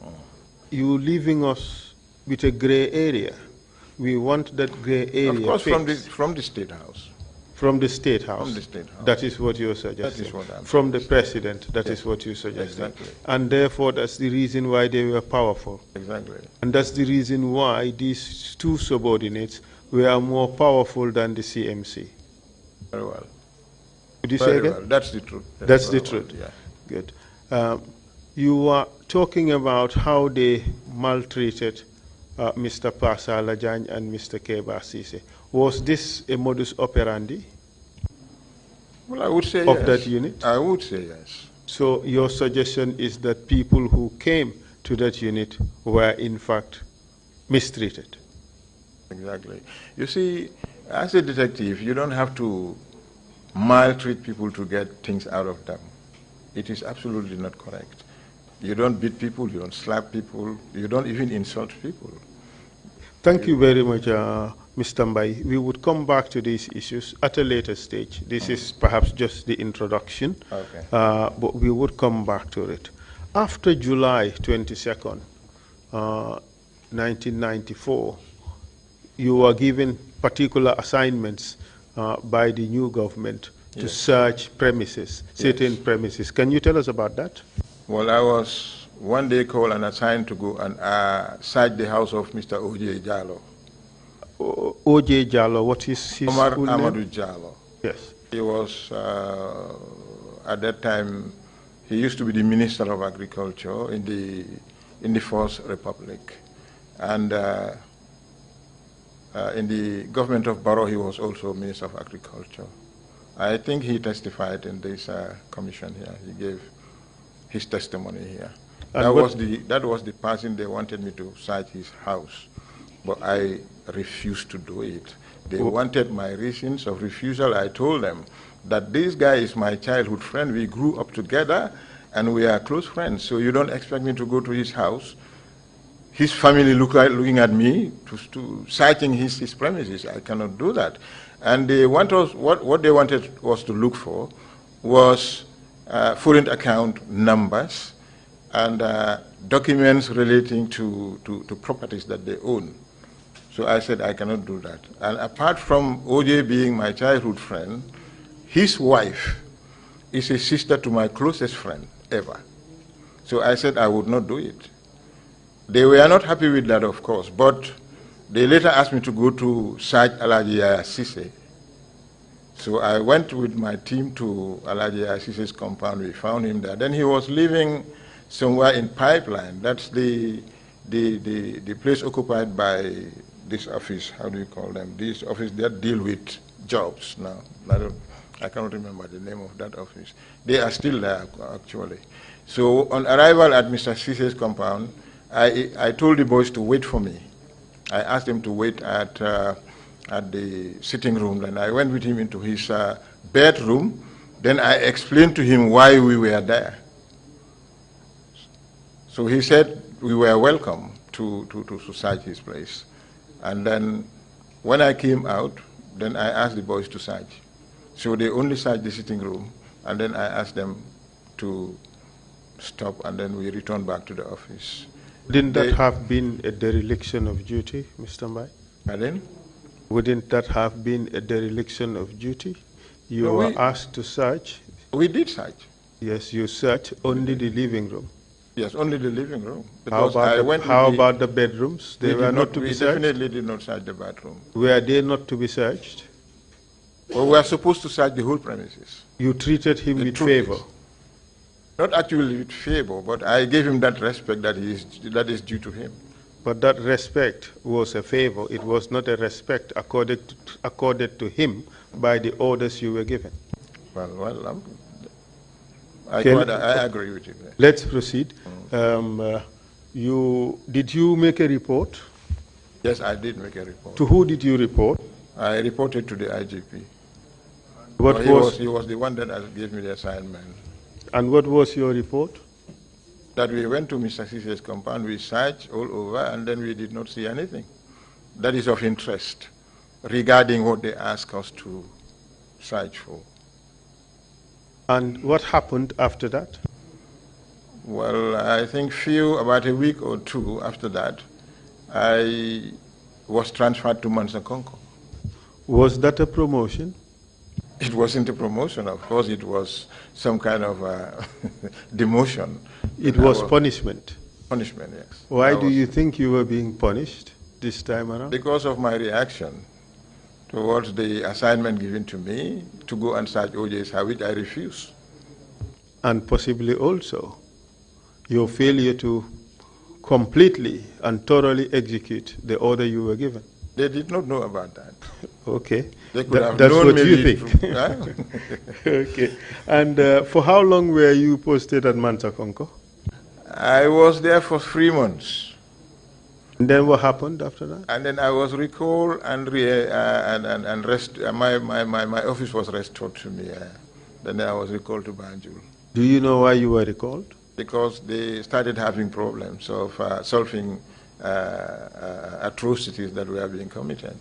you leaving us with a gray area. We want that gray area. Of course, from the State House. From the State House. From the State House. That is what you're suggesting. That is what I'm From the President. That is what you're suggesting. Exactly. And therefore, that's the reason why they were powerful. Exactly. And that's the reason why these two subordinates were more powerful than the CMC. Very well. Would you say again? Well. That's the truth. That's the truth. Yeah. Good. You were talking about how they maltreated Mr. Pasa Lajany and Mr. Keba Sise. Was this a modus operandi? Well, I would say of yes. that unit? I would say yes. So your suggestion is that people who came to that unit were in fact mistreated? Exactly. You see, as a detective, you don't have to maltreat people to get things out of them. It is absolutely not correct. You don't beat people, you don't slap people, you don't even insult people. Thank you very much, Mr. Mbye. We would come back to these issues at a later stage. This is perhaps just the introduction, okay. But we would come back to it. After July 22nd, 1994, you were given particular assignments by the new government to search premises, certain premises. Can you tell us about that? Well, I was one day called and assigned to go and search the house of Mr. O.J. Jallo. O.J. Jallo, what is his Omar full name? Amadou Jallo. Yes. He was, at that time, he used to be the Minister of Agriculture in the First Republic. And in the government of Barrow, he was also Minister of Agriculture. I think he testified in this commission here. He gave his testimony here. That was the person they wanted me to search his house, but I refused to do it. They wanted my reasons of refusal. I told them that this guy is my childhood friend. We grew up together, and we are close friends. So you don't expect me to go to his house. His family looking at me, to searching his premises. I cannot do that. And they want us, what they wanted us to look for was foreign account numbers and documents relating to properties that they own. So I said, I cannot do that. And apart from OJ being my childhood friend, his wife is a sister to my closest friend ever. So I said I would not do it. They were not happy with that, of course, but they later asked me to go to search Alaji Sise. So I went with my team to Alaji Sise's compound. We found him there. Then he was living somewhere in Pipeline. That's the place occupied by this office. How do you call them? This office that deal with jobs now. I cannot remember the name of that office. They are still there, actually. So on arrival at Mr. Sise's compound, I told the boys to wait for me. I asked them to wait at the sitting room, and I went with him into his bedroom. Then I explained to him why we were there. So he said we were welcome to search his place. And then when I came out, then I asked the boys to search. So they only searched the sitting room, and then I asked them to stop, and then we returned back to the office. Wouldn't that have been a dereliction of duty, Mr. Mbye? Pardon? Wouldn't that have been a dereliction of duty? You were asked to search. We did search. Yes, you searched only the living room. Yes, only the living room. How about the bedrooms? They were not to be searched? We definitely did not search the bathroom. Were they not to be searched? Well, we were supposed to search the whole premises. You treated him with favor? Not actually with favor, but I gave him that respect that is due to him. But that respect was a favor. It was not a respect accorded to him by the orders you were given. Well, I agree with you. Let's proceed. Did you make a report? Yes, I did make a report. To who did you report? I reported to the IGP. He was the one that gave me the assignment. And what was your report? That we went to Mr. Sise's compound, we searched all over, and then we did not see anything that is of interest regarding what they asked us to search for. And what happened after that? Well, I think about a week or two after that, I was transferred to Mansakonko. Was that a promotion? It wasn't a promotion, of course. It was some kind of demotion. It was punishment? Punishment, yes. Why do you think you were being punished this time around? Because of my reaction towards the assignment given to me to go and search OJ's house, which I refused. And possibly also your failure to completely and thoroughly execute the order you were given. They did not know about that. Okay. They could have that's known what you think. Huh? Okay. And for how long were you posted at Mansakonko? I was there for 3 months. And then what happened after that? And then I was recalled and my office was restored to me. Then I was recalled to Banjul. Do you know why you were recalled? Because they started having problems of solving atrocities that were being committed,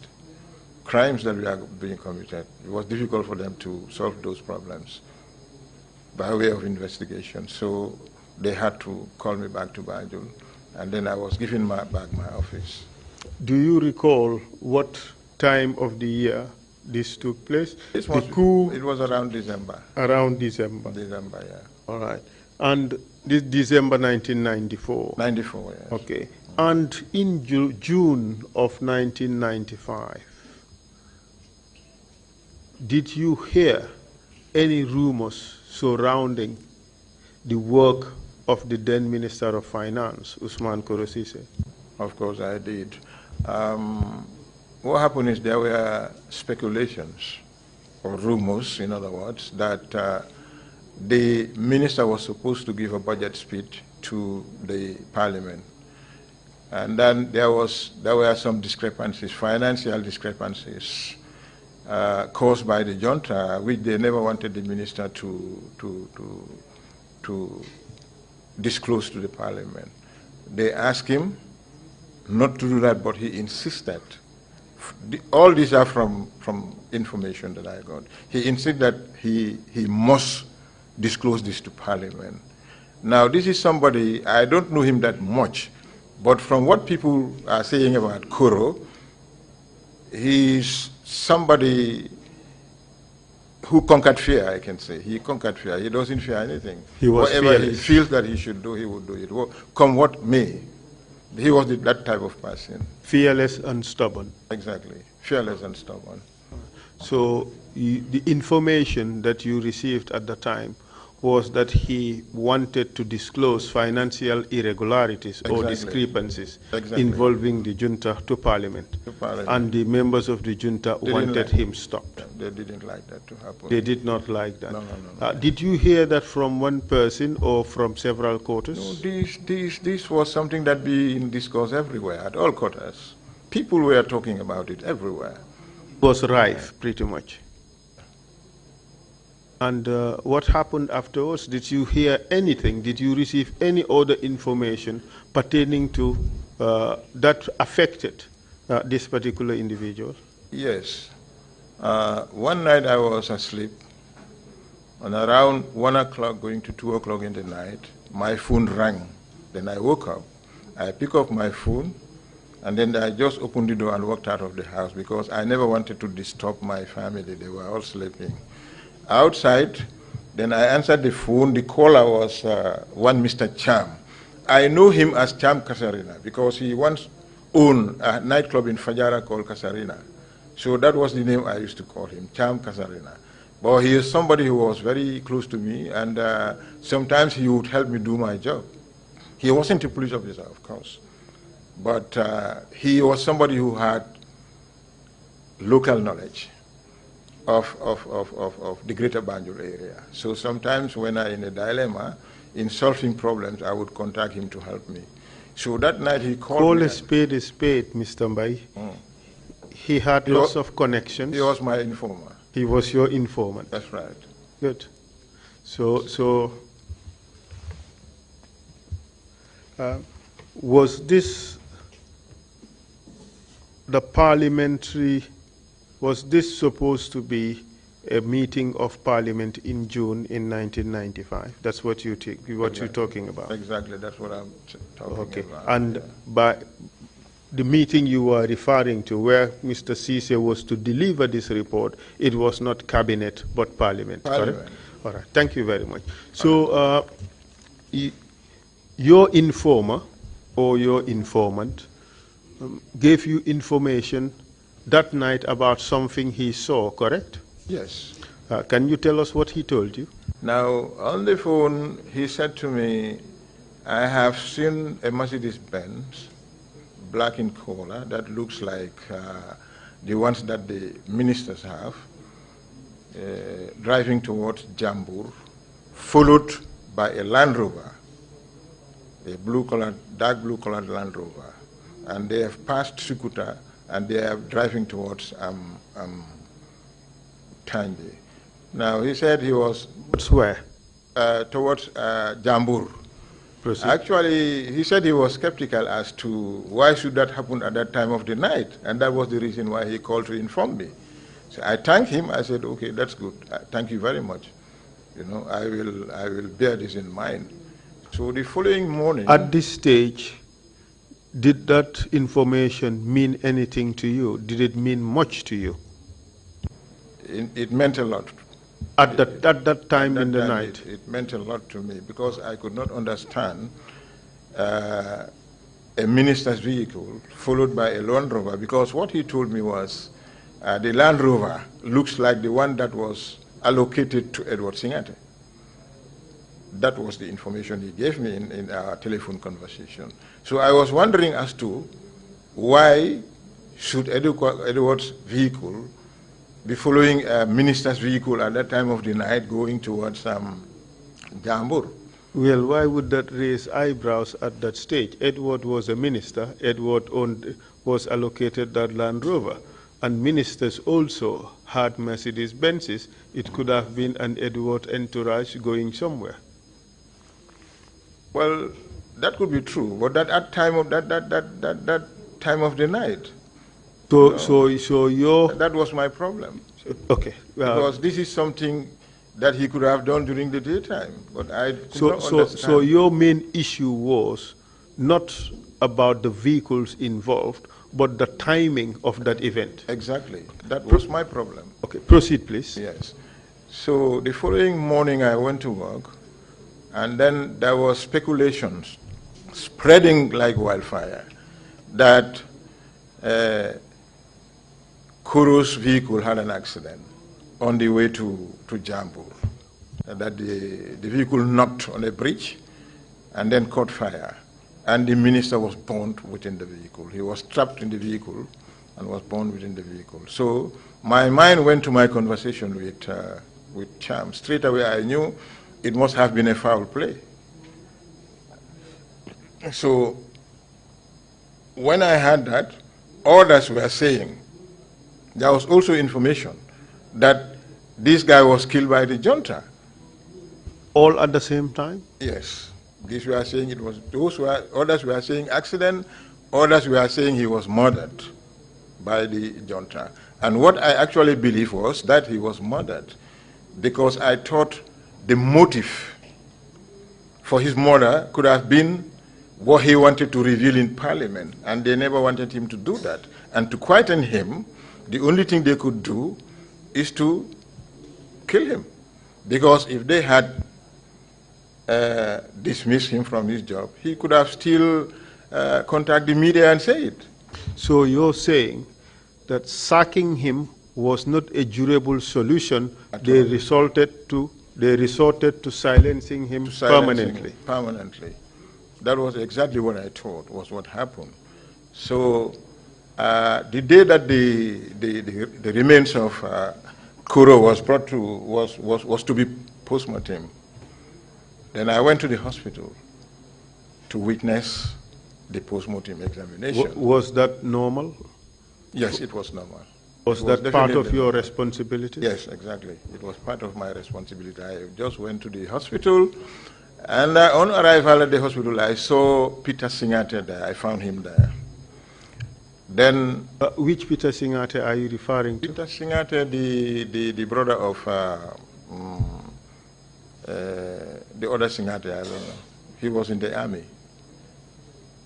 crimes that were being committed. It was difficult for them to solve those problems by way of investigation. So they had to call me back to Banjul, and then I was given back my office. Do you recall what time of the year this took place? It was around December. Around December. December, yeah. All right. And this December 1994? 94, yes. Okay. And in June of 1995, did you hear any rumors surrounding the work of the then Minister of Finance, Usman Korosise? Of course I did. What happened is there were speculations or rumors, in other words, that the minister was supposed to give a budget speech to the parliament. And then there were some discrepancies, financial discrepancies, caused by the junta, which they never wanted the minister to disclose to the parliament. They asked him not to do that, but he insisted. All these are from information that I got. He insisted that he must disclose this to parliament. Now, this is somebody, I don't know him that much, but from what people are saying about Koro, he's somebody who conquered fear, I can say. He conquered fear. He doesn't fear anything. He was Whatever fearless. he feels that he should do, he would do it. Come what may. He was that type of person. Fearless and stubborn. Exactly. Fearless and stubborn. So the information that you received at the time was that he wanted to disclose financial irregularities or discrepancies involving the junta to parliament. And the members of the junta wanted him stopped. They didn't like that to happen. They did not like that. No. Did you hear that from one person or from several quarters? No, this was something that being discussed everywhere, at all quarters. People were talking about it everywhere. It was rife, pretty much. And what happened afterwards? Did you hear anything? Did you receive any other information pertaining to that affected this particular individual? Yes. One night I was asleep, and around 1 o'clock going to 2 o'clock in the night, my phone rang. Then I woke up. I picked up my phone, and then I just opened the door and walked out of the house because I never wanted to disturb my family. They were all sleeping. Outside, then I answered the phone. The caller was one Mr. Cham. I know him as Cham Kasarina because he once owned a nightclub in Fajara called Kasarina. So that was the name I used to call him, Cham Kasarina. But he is somebody who was very close to me, and sometimes he would help me do my job. He wasn't a police officer, of course, but he was somebody who had local knowledge of the greater Banjul area. So sometimes when I'm in a dilemma, in solving problems, I would contact him to help me. So that night he called me. Call a spade, Mr. Mbye. He had lots of connections. He was my informer. He was your informant. That's right. Good. So was this the parliamentary? Was this supposed to be a meeting of Parliament in June in 1995? That's what you think, what you're talking about. Exactly, that's what I'm talking about. And by the meeting you were referring to, where Mr. Cisse was to deliver this report, it was not cabinet but Parliament. Correct? All right. Thank you very much. So, your informer or your informant gave you information that night about something he saw, correct? Yes. Can you tell us what he told you? Now, on the phone, he said to me, I have seen a Mercedes-Benz, black in color, that looks like the ones that the ministers have, driving towards Jambur, followed by a Land Rover, a dark blue-colored Land Rover. And they have passed Sukuta, and they are driving towards Tangi. Now, he said he was... Where? Towards Jambur. Proceed. Actually, he said he was skeptical as to why should that happen at that time of the night, and that was the reason why he called to inform me. So I thanked him. I said, okay, that's good. Thank you very much. You know, I will bear this in mind. So the following morning... At this stage, did that information mean anything to you? Did it mean much to you? It meant a lot. At that time in the night? It meant a lot to me because I could not understand a minister's vehicle followed by a Land Rover, because what he told me was the Land Rover looks like the one that was allocated to Edward Singate. That was the information he gave me in our telephone conversation. So I was wondering as to why should Edward's vehicle be following a minister's vehicle at that time of the night going towards Jambur. Well, why would that raise eyebrows at that stage? Edward was a minister. Edward was allocated that Land Rover. And ministers also had Mercedes Benzes. It could have been an Edward entourage going somewhere. Well, that could be true, but that time of that time of the night. So your that was my problem. Okay. Because this is something that he could have done during the daytime, but I could not understand. So your main issue was not about the vehicles involved, but the timing of that event. Exactly. That was my problem. Okay, proceed, please. Yes. So the following morning I went to work, and then there was speculations spreading like wildfire that Kuru's vehicle had an accident on the way to Jambur, that the vehicle knocked on a bridge and then caught fire. And the minister was burned within the vehicle. He was trapped in the vehicle and was burned within the vehicle. So my mind went to my conversation with Cham. Straight away I knew it must have been a foul play. So when I had that, others were saying, there was also information that this guy was killed by the junta. All at the same time? Yes. These were saying it was, others were saying accident, others were saying he was murdered by the junta. And what I actually believe was that he was murdered because I thought the motive for his murder could have been what he wanted to reveal in Parliament, and they never wanted him to do that. And to quieten him, the only thing they could do is to kill him. Because if they had dismissed him from his job, he could have still contacted the media and say it. So you're saying that sacking him was not a durable solution. They resorted to silencing him permanently. Permanently. That was exactly what I thought was what happened. So the day that the remains of Kuro was brought to was to be postmortem, then I went to the hospital to witness the postmortem examination. Was that normal? Yes, it was normal. Was that part of your responsibility? Yes, exactly. It was part of my responsibility. I just went to the hospital, and on arrival at the hospital, I saw Peter Singate there. I found him there. Then, which Peter Singate are you referring to? Peter Singate, the brother of the other Singate, I don't know. He was in the army.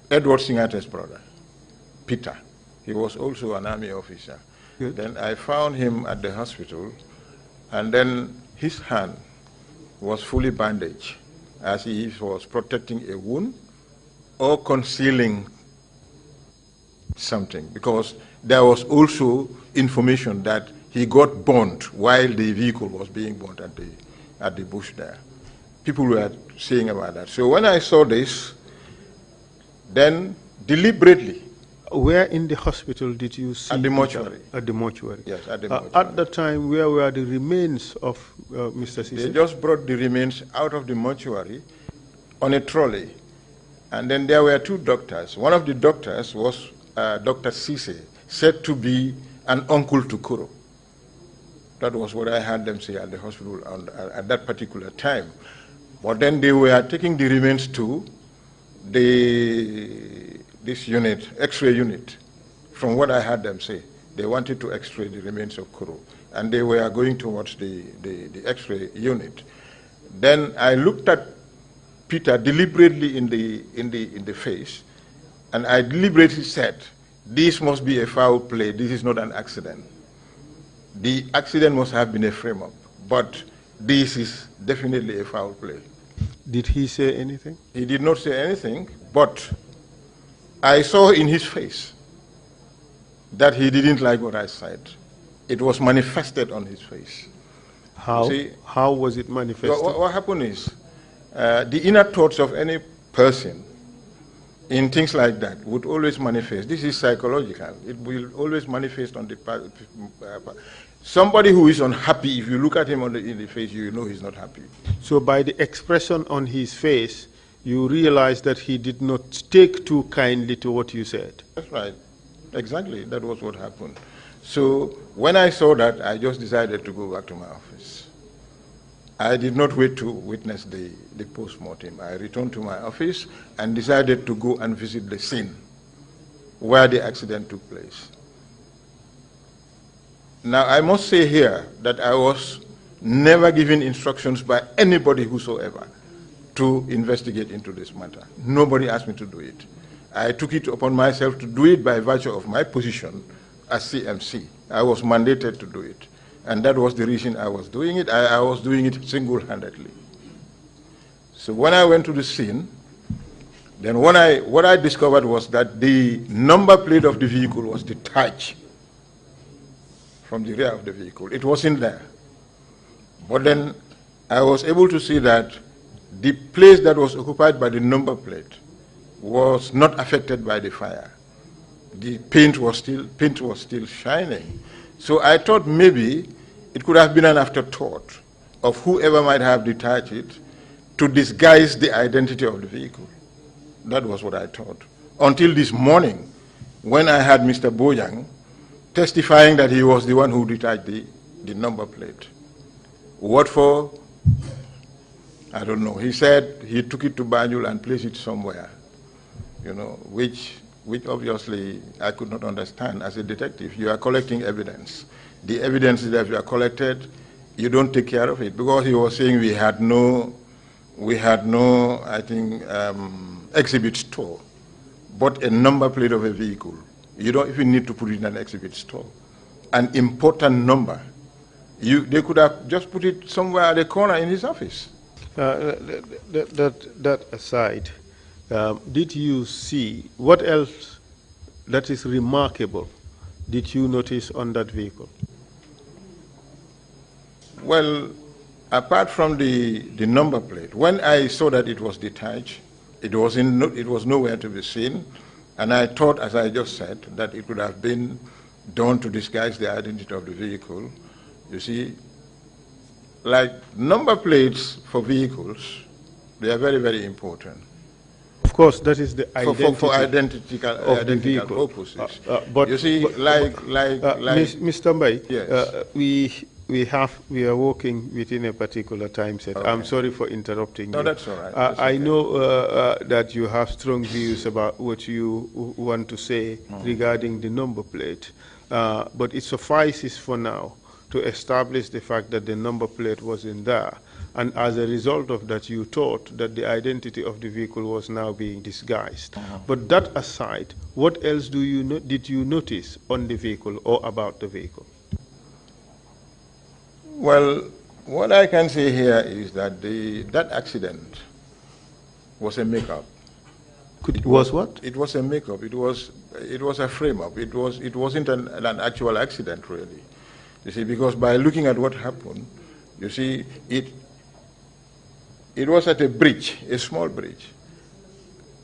Edward Singate's brother, Peter. He was also an army officer. Good. Then I found him at the hospital, and then his hand was fully bandaged, as he was protecting a wound or concealing something, because there was also information that he got burned while the vehicle was being burned at the bush there. People were saying about that. So when I saw this, then deliberately. Where in the hospital did you see? At the mortuary. At the mortuary. Yes, at the mortuary. At the time, where were the remains of Mr. Sise? They just brought the remains out of the mortuary on a trolley. And then there were two doctors. One of the doctors was Dr. Sise, said to be an uncle to Kuro. That was what I heard them say at the hospital at that particular time. But then they were taking the remains to this unit, X-ray unit. From what I heard them say, they wanted to X-ray the remains of Kuro, and they were going towards the X-ray unit. Then I looked at Peter deliberately in the face, and I deliberately said, "This must be a foul play. This is not an accident. The accident must have been a frame-up, but this is definitely a foul play." Did he say anything? He did not say anything, but I saw in his face that he didn't like what I said. It was manifested on his face. How? See, how was it manifested? What happened is, the inner thoughts of any person in things like that would always manifest. This is psychological. It will always manifest on the part. Somebody who is unhappy, if you look at him in the face, you know he's not happy. So by the expression on his face, you realize that he did not take too kindly to what you said. That's right. Exactly. That was what happened. So when I saw that, I just decided to go back to my office. I did not wait to witness the post-mortem. I returned to my office and decided to go and visit the scene where the accident took place. Now, I must say here that I was never given instructions by anybody whosoever to investigate into this matter. Nobody asked me to do it. I took it upon myself to do it by virtue of my position as CMC. I was mandated to do it. And that was the reason I was doing it. I was doing it single-handedly. So when I went to the scene, then what I discovered was that the number plate of the vehicle was detached from the rear of the vehicle. It wasn't there. But then I was able to see that the place that was occupied by the number plate was not affected by the fire. The paint was still shining. So I thought maybe it could have been an afterthought of whoever might have detached it to disguise the identity of the vehicle. That was what I thought. Until this morning, when I had Mr. Bojang testifying that he was the one who detached the number plate. What for? I don't know. He said he took it to Banjul and placed it somewhere, you know, which obviously I could not understand. As a detective, you are collecting evidence. The evidence that you are collected, you don't take care of it, because he was saying we had no, I think, exhibit store, but a number plate of a vehicle. You don't even need to put it in an exhibit store. An important number. They could have just put it somewhere at the corner in his office. That aside, did you see what else that is remarkable did you notice on that vehicle? Well, apart from the number plate, when I saw that it was detached, it was nowhere to be seen, and I thought, as I just said, that it could have been done to disguise the identity of the vehicle. You see, like number plates for vehicles, they are very, very important. Of course, that is the identity for identical purposes. But you see, Mr. Mbye, yes. We are working within a particular time set. Okay. I'm sorry for interrupting you. No, that's all right. That's okay. I know that you have strong views about what you want to say regarding the number plate, but it suffices for now to establish the fact that the number plate wasn't there. And as a result of that, you thought that the identity of the vehicle was now being disguised. But that aside, what else did you notice on the vehicle or about the vehicle? Well, what I can say here is that that accident was a make-up. It was what? It was a make-up. It was a frame-up. It wasn't an actual accident, really. You see, because by looking at what happened, you see, it was at a bridge, a small bridge.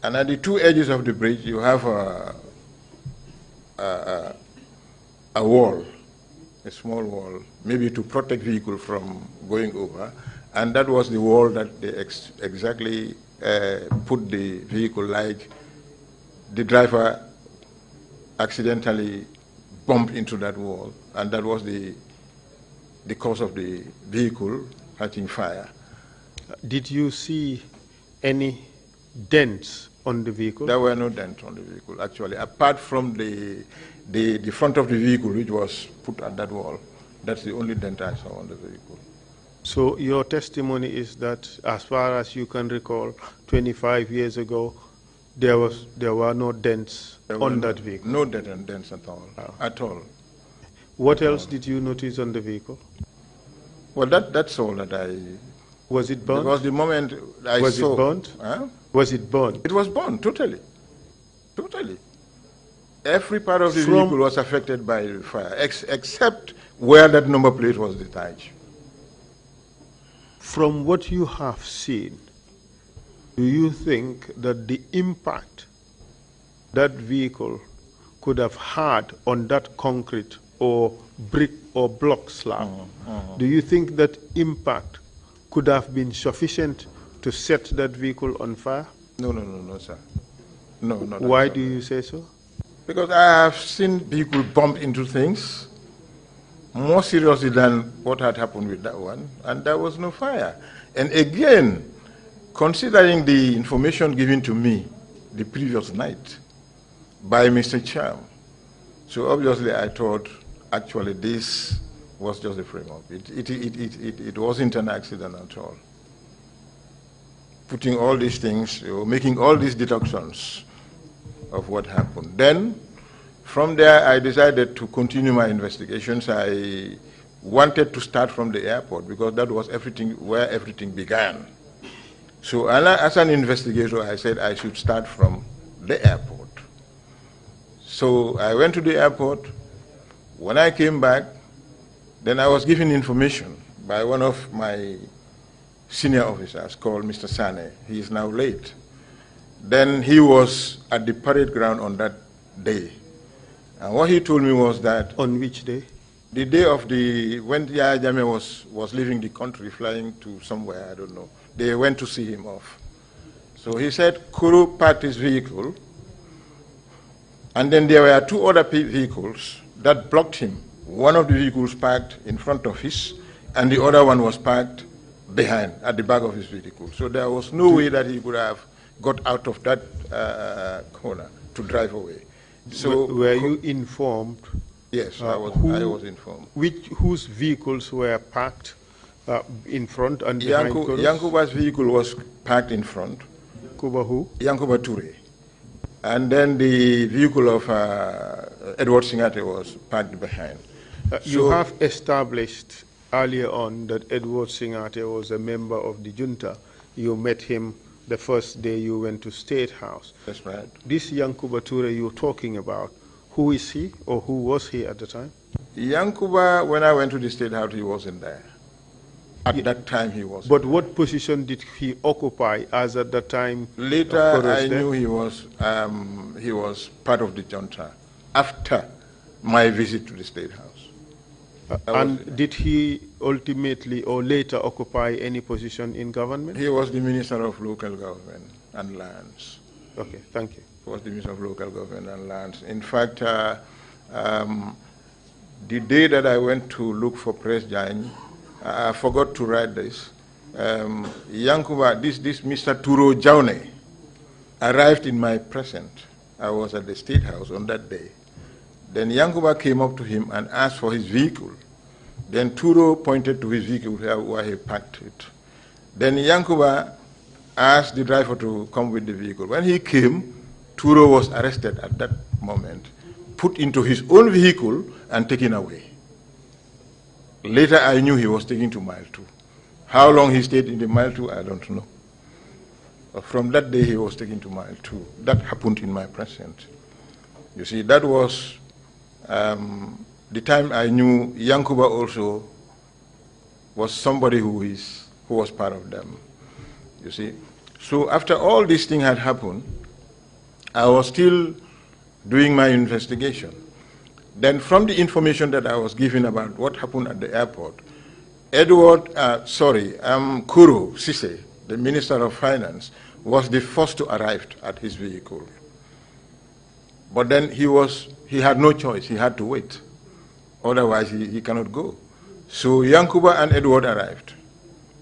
And at the two edges of the bridge, you have a wall, a small wall, maybe to protect vehicle from going over. And that was the wall that they exactly put the vehicle, like the driver accidentally bumped into that wall. And that was the cause of the vehicle catching fire. Did you see any dents on the vehicle? There were no dents on the vehicle, actually, apart from the front of the vehicle, which was put at that wall. That's the only dent I saw on the vehicle. So your testimony is that, as far as you can recall, 25 years ago, there were no dents on that vehicle? No dents at all. At all. What else did you notice on the vehicle? Well, that's all that I... Was it burnt? Because the moment I saw... Was it burnt? Huh? Was it burnt? It was burnt, totally. Totally. Every part of the vehicle was affected by the fire, except where that number plate was detached. From what you have seen, do you think that the impact that vehicle could have had on that concrete or brick or block slab, do you think that impact could have been sufficient to set that vehicle on fire? No, sir. No, not Why at all. do you say so? Because I have seen people bump into things more seriously than what had happened with that one, and there was no fire. And again, considering the information given to me the previous night by Mr. Cham, so obviously I thought actually this was just a frame-up. It wasn't an accident at all. Putting all these things, making all these deductions of what happened. Then, from there, I decided to continue my investigations. I wanted to start from the airport because that was where everything began. So as an investigator, I said I should start from the airport. So I went to the airport. When I came back, then I was given information by one of my senior officers called Mr. Sane. He is now late. Then he was at the parade ground on that day. And what he told me was that... On which day? The day of when Yahya Jammeh was leaving the country, flying to somewhere, I don't know. They went to see him off. So he said Kuru parked his vehicle, and then there were two other vehicles that blocked him. One of the vehicles parked in front of his, and the other one was parked behind, at the back of his vehicle. So there was no way that he could have got out of that corner to drive away. So were you informed? Yes, I was informed. Whose vehicles were parked in front and behind Kuru's? Yankuba's vehicle was parked in front. Yankuba who? Yankuba Toure. And then the vehicle of Edward Singate was parked behind. You have established earlier on that Edward Singate was a member of the junta. You met him the first day you went to State House. That's right. This Yankuba Toure you're talking about, who is he or who was he at the time? Yankuba, when I went to the State House, he wasn't there. At that time, he was. But what position did he occupy as at that time? Later, I knew he was part of the junta after my visit to the State House. And did he ultimately or later occupy any position in government? He was the Minister of Local Government and Lands. Okay, thank you. He was the Minister of Local Government and Lands. In fact, the day that I went to look for Press Jane, I forgot to write this. Yankuba, this Mr. Turo Jaune arrived in my presence. I was at the State House on that day. Then Yankuba came up to him and asked for his vehicle. Then Turo pointed to his vehicle where he parked it. Then Yankuba asked the driver to come with the vehicle. When he came, Turo was arrested at that moment, put into his own vehicle and taken away. Later I knew he was taken to Mile 2. How long he stayed in the Mile 2, I don't know. But from that day he was taken to Mile 2. That happened in my presence. You see, that was the time I knew Yankuba also was somebody who was part of them. You see. So after all these things had happened, I was still doing my investigation. Then from the information that I was given about what happened at the airport, Kuru Sise, the Minister of Finance, was the first to arrive at his vehicle. But then he had no choice, he had to wait. Otherwise he cannot go. So Yankuba and Edward arrived.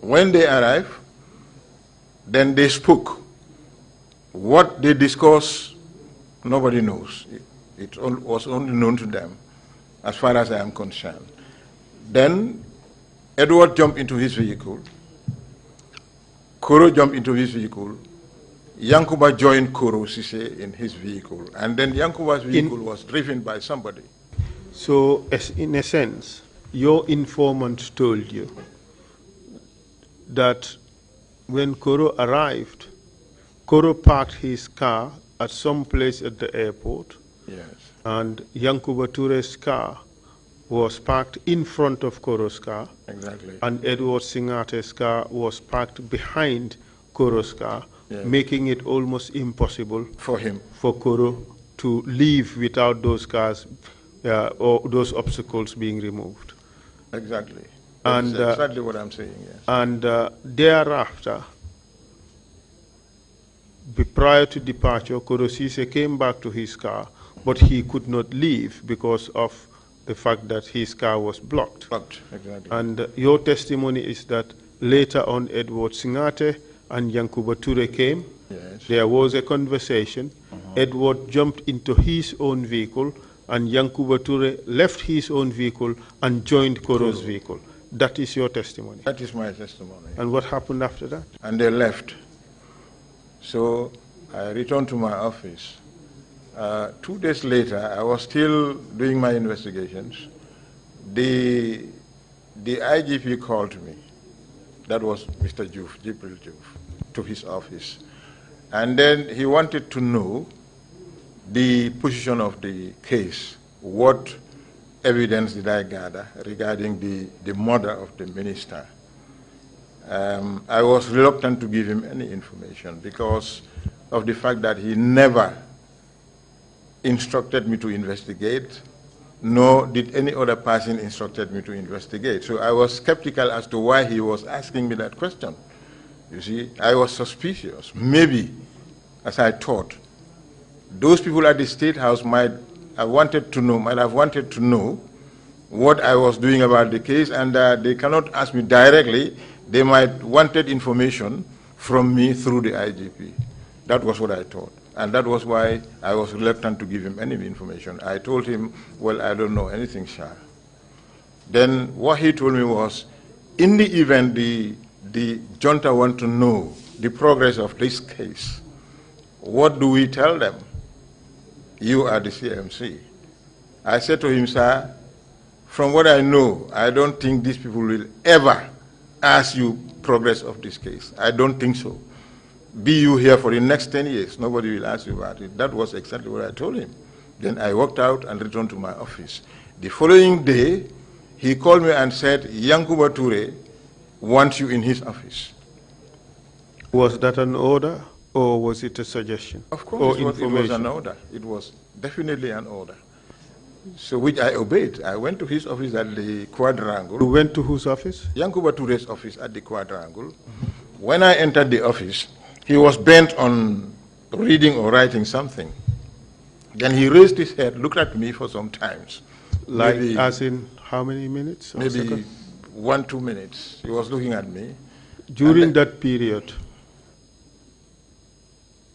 When they arrived, then they spoke. What they discussed, nobody knows. It was only known to them, as far as I am concerned. Then Edward jumped into his vehicle. Koro jumped into his vehicle. Yankuba joined Koro Sise in his vehicle. And then Yankuba's vehicle was driven by somebody. So, in a sense, your informant told you that when Koro arrived, Koro parked his car at some place at the airport. Yes. And Yankuba Toure's car was parked in front of Koro's car. Exactly. And Edward Singate's car was parked behind Koro's car, yes, making it almost impossible for him, for Koro to leave without those cars or those obstacles being removed. Exactly. And That's exactly what I'm saying, yes. And thereafter, prior to departure, Korosise came back to his car, but he could not leave because of the fact that his car was blocked. Blocked, exactly. And your testimony is that later on, Edward Singate and Yankuba Ture came. Yes. There was a conversation. Edward jumped into his own vehicle, and Yankuba Ture left his own vehicle and joined Koro's vehicle. That is your testimony. That is my testimony. And what happened after that? And they left. So I returned to my office. 2 days later, I was still doing my investigations. The IGP called me. That was Mr. Juf, Jibril Juf, to his office. And then he wanted to know the position of the case. What evidence did I gather regarding the murder of the minister? I was reluctant to give him any information because of the fact that he never instructed me to investigate, nor did any other person instructed me to investigate. So I was skeptical as to why he was asking me that question. You see, I was suspicious. Maybe, as I thought, those people at the State House might have wanted to know what I was doing about the case, and they cannot ask me directly. They might wanted information from me through the IGP. That was what I thought. And that was why I was reluctant to give him any information. I told him, well, I don't know anything, sir. Then what he told me was, in the event the junta want to know the progress of this case, what do we tell them? You are the CMC. I said to him, sir, from what I know, I don't think these people will ever ask you progress of this case. I don't think so. Be you here for the next 10 years, nobody will ask you about it. That was exactly what I told him. Then I walked out and returned to my office. The following day, he called me and said, Yankuba Ture wants you in his office. Was that an order or was it a suggestion? Of course, it was an order. It was definitely an order. So which I obeyed. I went to his office at the Quadrangle. You went to whose office? Yankuba Ture's office at the Quadrangle. When I entered the office, he was bent on reading or writing something. Then he raised his head, looked at me for some times. Like, maybe, as in how many minutes? Maybe 1-2 minutes. He was looking at me. During that period,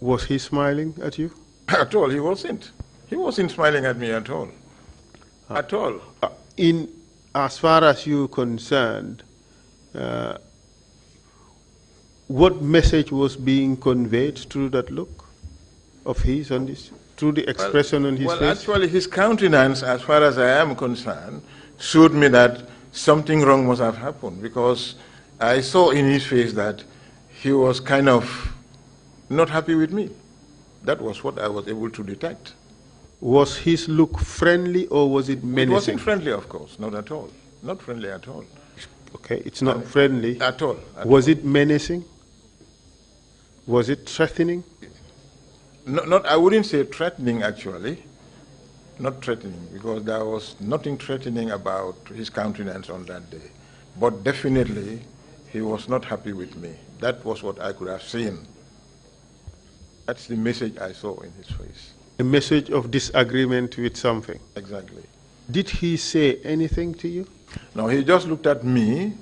was he smiling at you? At all, he wasn't. He wasn't smiling at me at all. At all. As far as you're concerned, what message was being conveyed through that look of his on this, through the expression on his face? Well, actually, his countenance, as far as I am concerned, showed me that something wrong must have happened, because I saw in his face that he was kind of not happy with me. That was what I was able to detect. Was his look friendly or was it menacing? It wasn't friendly, of course, not at all. Not friendly at all. Okay, it's not friendly. At all. Was it menacing? Was it threatening? No, I wouldn't say threatening, actually. Not threatening, because there was nothing threatening about his countenance on that day. But definitely, he was not happy with me. That was what I could have seen. That's the message I saw in his face. A message of disagreement with something. Exactly. Did he say anything to you? No, he just looked at me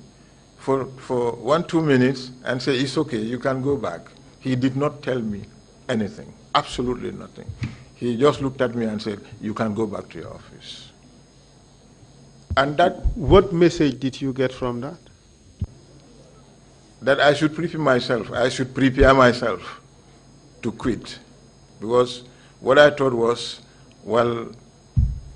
for 1-2 minutes and said, it's okay, you can go back. He did not tell me anything, absolutely nothing. He just looked at me and said, you can go back to your office. And that... What message did you get from that? That I should prepare myself. I should prepare myself to quit. Because what I thought was, well,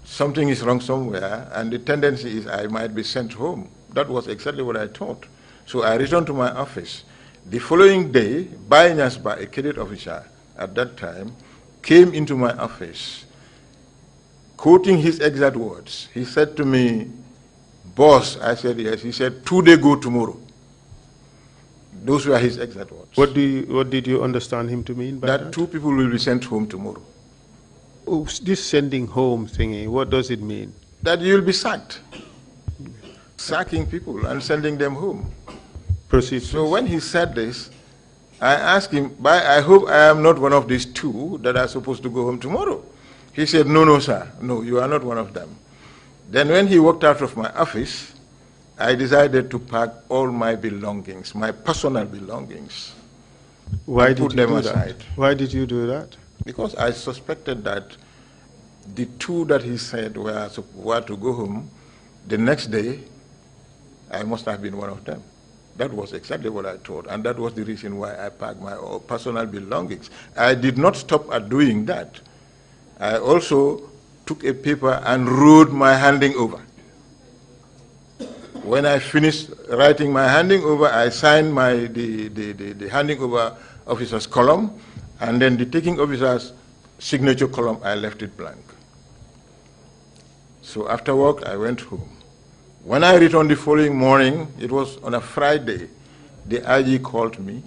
something is wrong somewhere, and the tendency is I might be sent home. That was exactly what I thought. So I returned to my office. The following day, Baye Nyasba, a cadet officer at that time, came into my office, quoting his exact words. He said to me, boss, I said yes. He said, today go tomorrow. Those were his exact words. What did you understand him to mean by that? That 2 people will be sent home tomorrow. This sending home thingy, what does it mean? That you'll be sacked. Sacking people and sending them home. Proceed. So when he said this, I asked him, I hope I am not one of these two that are supposed to go home tomorrow. He said, no, no, sir. No, you are not one of them. Then when he walked out of my office, I decided to pack all my belongings, my personal belongings. Why did you put them do aside. that? Why did you do that? Because I suspected that the two that he said were to go home, the next day, I must have been one of them. That was exactly what I thought, and that was the reason why I packed my personal belongings. I did not stop at doing that. I also took a paper and wrote my handing over. When I finished writing my handing over, I signed the handing over officer's column, and then the taking officer's signature column, I left it blank. So after work, I went home. When I returned the following morning, it was on a Friday, the IG called me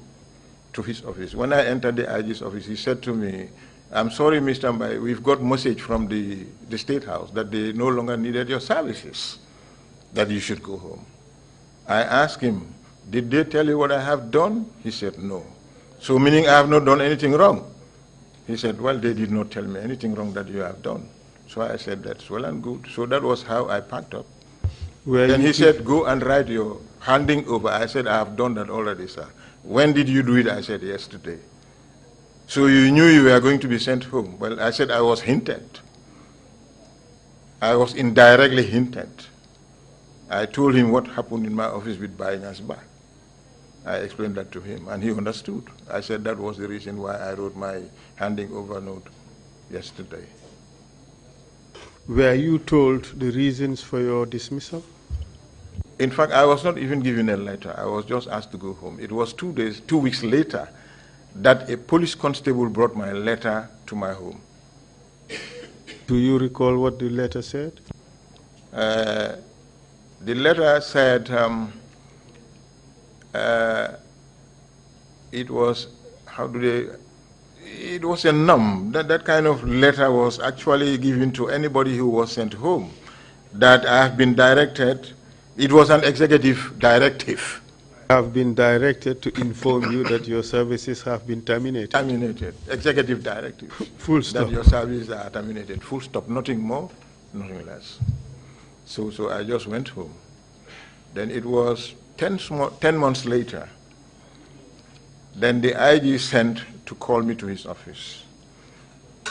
to his office. When I entered the IG's office, he said to me, I'm sorry, Mr. Mbye, we've got message from the State House that they no longer needed your services, that you should go home. I asked him, did they tell you what I have done? He said, no. So meaning I have not done anything wrong? He said, well, they did not tell me anything wrong that you have done. So I said, that's well and good. So that was how I packed up. Then he said, go and write your handing over. I said, I have done that already, sir. When did you do it? I said, yesterday. So you knew you were going to be sent home. Well, I said, I was hinted. I was indirectly hinted. I told him what happened in my office with Bayinyasba. I explained that to him, and he understood. I said that was the reason why I wrote my handing over note yesterday. Were you told the reasons for your dismissal? In fact, I was not even given a letter. I was just asked to go home. It was 2 weeks later, that a police constable brought my letter to my home. Do you recall what the letter said? The letter said it was, it was a num. That kind of letter was actually given to anybody who was sent home. That I have been directed, it was an executive directive. I have been directed to inform you that your services have been terminated. Terminated. Executive directive. Full stop. That your services are terminated. Full stop. Nothing more, nothing less. So I just went home. Then it was 10 months later, then the IG sent to call me to his office.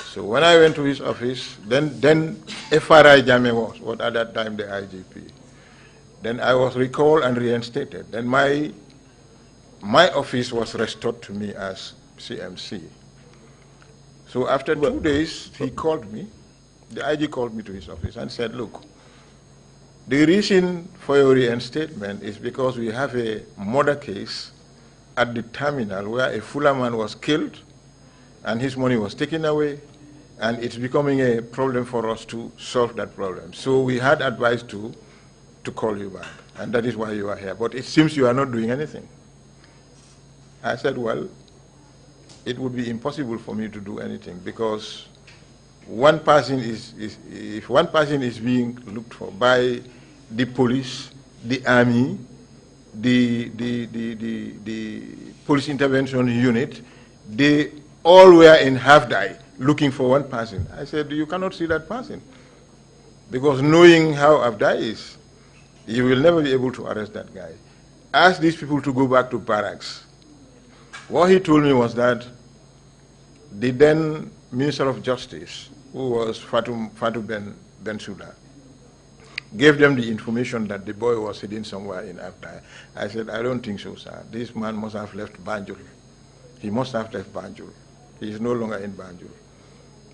So when I went to his office, then FRI Jame was, what at that time the IGP. Then I was recalled and reinstated. Then my office was restored to me as CMC. So after 2 days, he called me, the IG called me to his office and said, look, the reason for your reinstatement is because we have a murder case at the terminal where a Fuller man was killed and his money was taken away, and it's becoming a problem for us to solve that problem. So we had advised to call you back, and that is why you are here. But it seems you are not doing anything. I said, well, it would be impossible for me to do anything because one person if one person is being looked for by the police, the army, the police intervention unit, they all were in half-die looking for one person. I said, you cannot see that person because knowing how half-die is, you will never be able to arrest that guy. Ask these people to go back to barracks. What he told me was that the then Minister of Justice, who was Fatou Bensouda, gave them the information that the boy was hidden somewhere in Abda. I said, I don't think so, sir. This man must have left Banjul. He must have left Banjul. He is no longer in Banjul.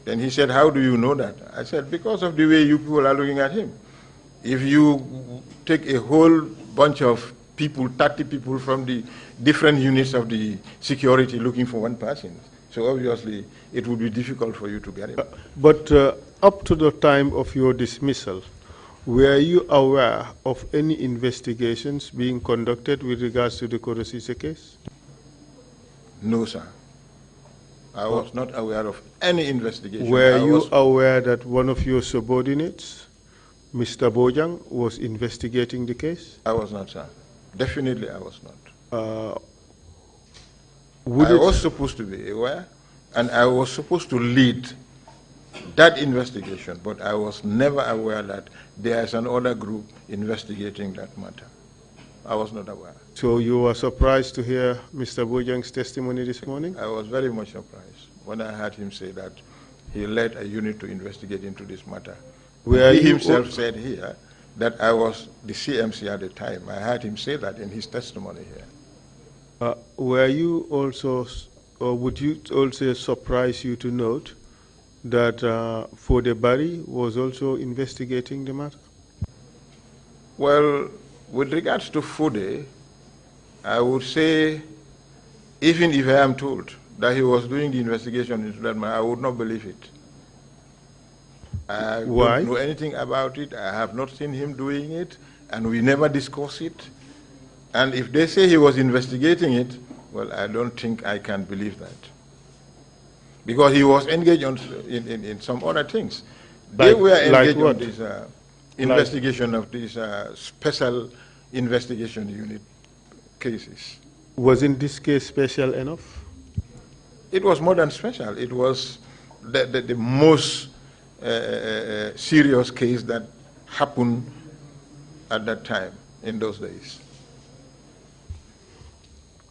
Then he said, how do you know that? I said, because of the way you people are looking at him. If you take a whole bunch of people, 30 people from the different units of the security looking for one person, so obviously it would be difficult for you to get him. But up to the time of your dismissal, were you aware of any investigations being conducted with regards to the Korosise case? No, sir. I was not aware of any investigation. Were you aware that one of your subordinates, Mr. Bojang, was investigating the case? I was not, sir. Definitely I was not. Would I was supposed to be aware, and I was supposed to lead that investigation, but I was never aware that there is another group investigating that matter. I was not aware. So you were surprised to hear Mr. Bojang's testimony this morning? I was very much surprised when I heard him say that he led a unit to investigate into this matter. He himself said here that I was the CMC at the time. I heard him say that in his testimony here. Were you also, or would you also surprise you to note that Fode Barry was also investigating the matter? Well, with regards to Fode, I would say, even if I am told that he was doing the investigation into that matter, I would not believe it. I Why? don't know anything about it. I have not seen him doing it, and we never discuss it. And if they say he was investigating it, well, I don't think I can believe that. Because he was engaged in some other things. They were engaged on this investigation of these special investigation unit cases. Wasn't this case special enough? It was more than special. It was the most serious case that happened at that time, in those days.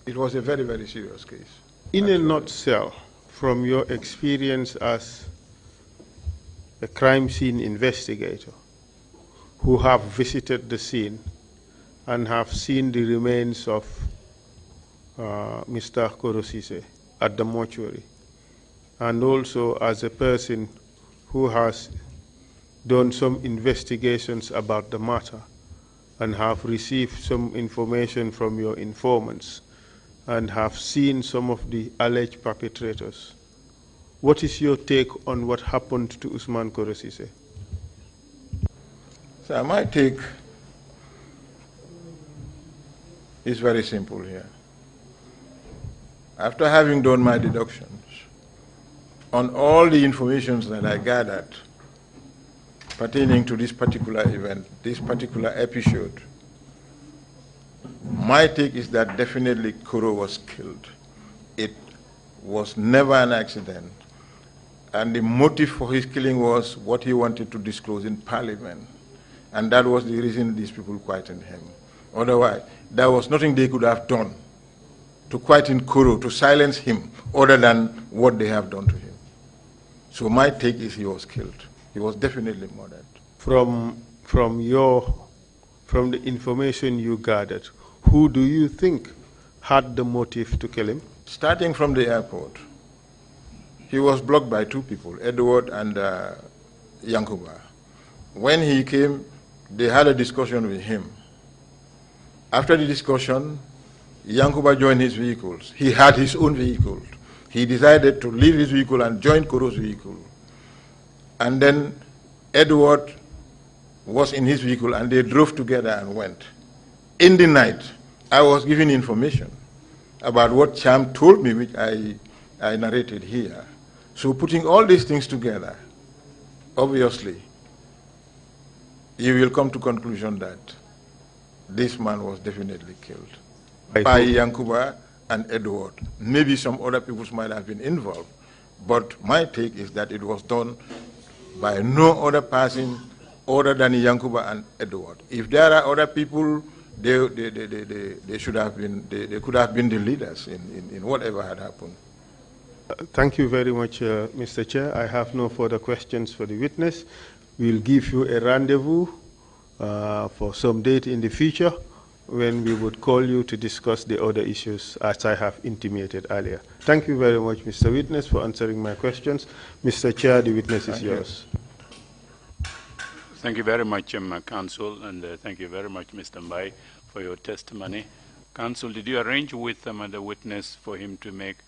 It was a very, very serious case. In a nutshell, from your experience as a crime scene investigator who have visited the scene and have seen the remains of Mr. Korosise at the mortuary, and also as a person who has done some investigations about the matter and have received some information from your informants and have seen some of the alleged perpetrators, what is your take on what happened to Usman Korosise? So my take is very simple here. After having done my deductions on all the information that I gathered pertaining to this particular event, this particular episode, my take is that definitely Koro was killed. It was never an accident. And the motive for his killing was what he wanted to disclose in Parliament. And that was the reason these people quieted him. Otherwise, there was nothing they could have done to quieten Koro, to silence him, other than what they have done to him. So my take is he was killed. He was definitely murdered. From the information you gathered, who do you think had the motive to kill him? Starting from the airport, he was blocked by two people, Edward and Yankuba. When he came, they had a discussion with him. After the discussion, Yankuba joined his vehicles. He had his own vehicle. He decided to leave his vehicle and join Koro's vehicle. And then Edward was in his vehicle and they drove together and went. In the night, I was given information about what Cham told me, which I narrated here. So putting all these things together, obviously, you will come to conclusion that this man was definitely killed by Yankuba and Edward. Maybe some other people might have been involved, but my take is that it was done by no other person other than Yankuba and Edward. If there are other people, they should have been, they could have been the leaders in whatever had happened. Thank you very much, Mr. Chair. I have no further questions for the witness. We'll give you a rendezvous for some date in the future when we would call you to discuss the other issues as I have intimated earlier. Thank you very much, Mr. Witness, for answering my questions. Mr. Chair, the witness is yours. Thank you very much, Counsel, and thank you very much, Mr. Mbye, for your testimony. Counsel, did you arrange with the witness for him to make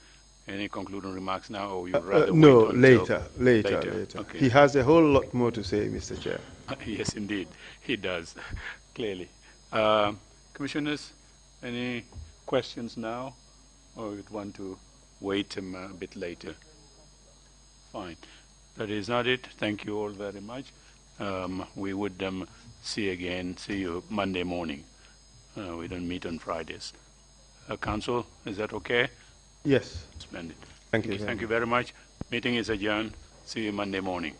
any concluding remarks now, or you'd rather no, wait until later. Okay. He has a whole lot more to say, Mr. Chair. Yes, indeed, he does, clearly. Commissioners, any questions now, or you'd want to wait a bit later? Fine. That is not it. Thank you all very much. We would see you Monday morning. We don't meet on Fridays. Council, is that okay? Yes. Splendid. Thank you. Thank you very much. Meeting is adjourned. See you Monday morning.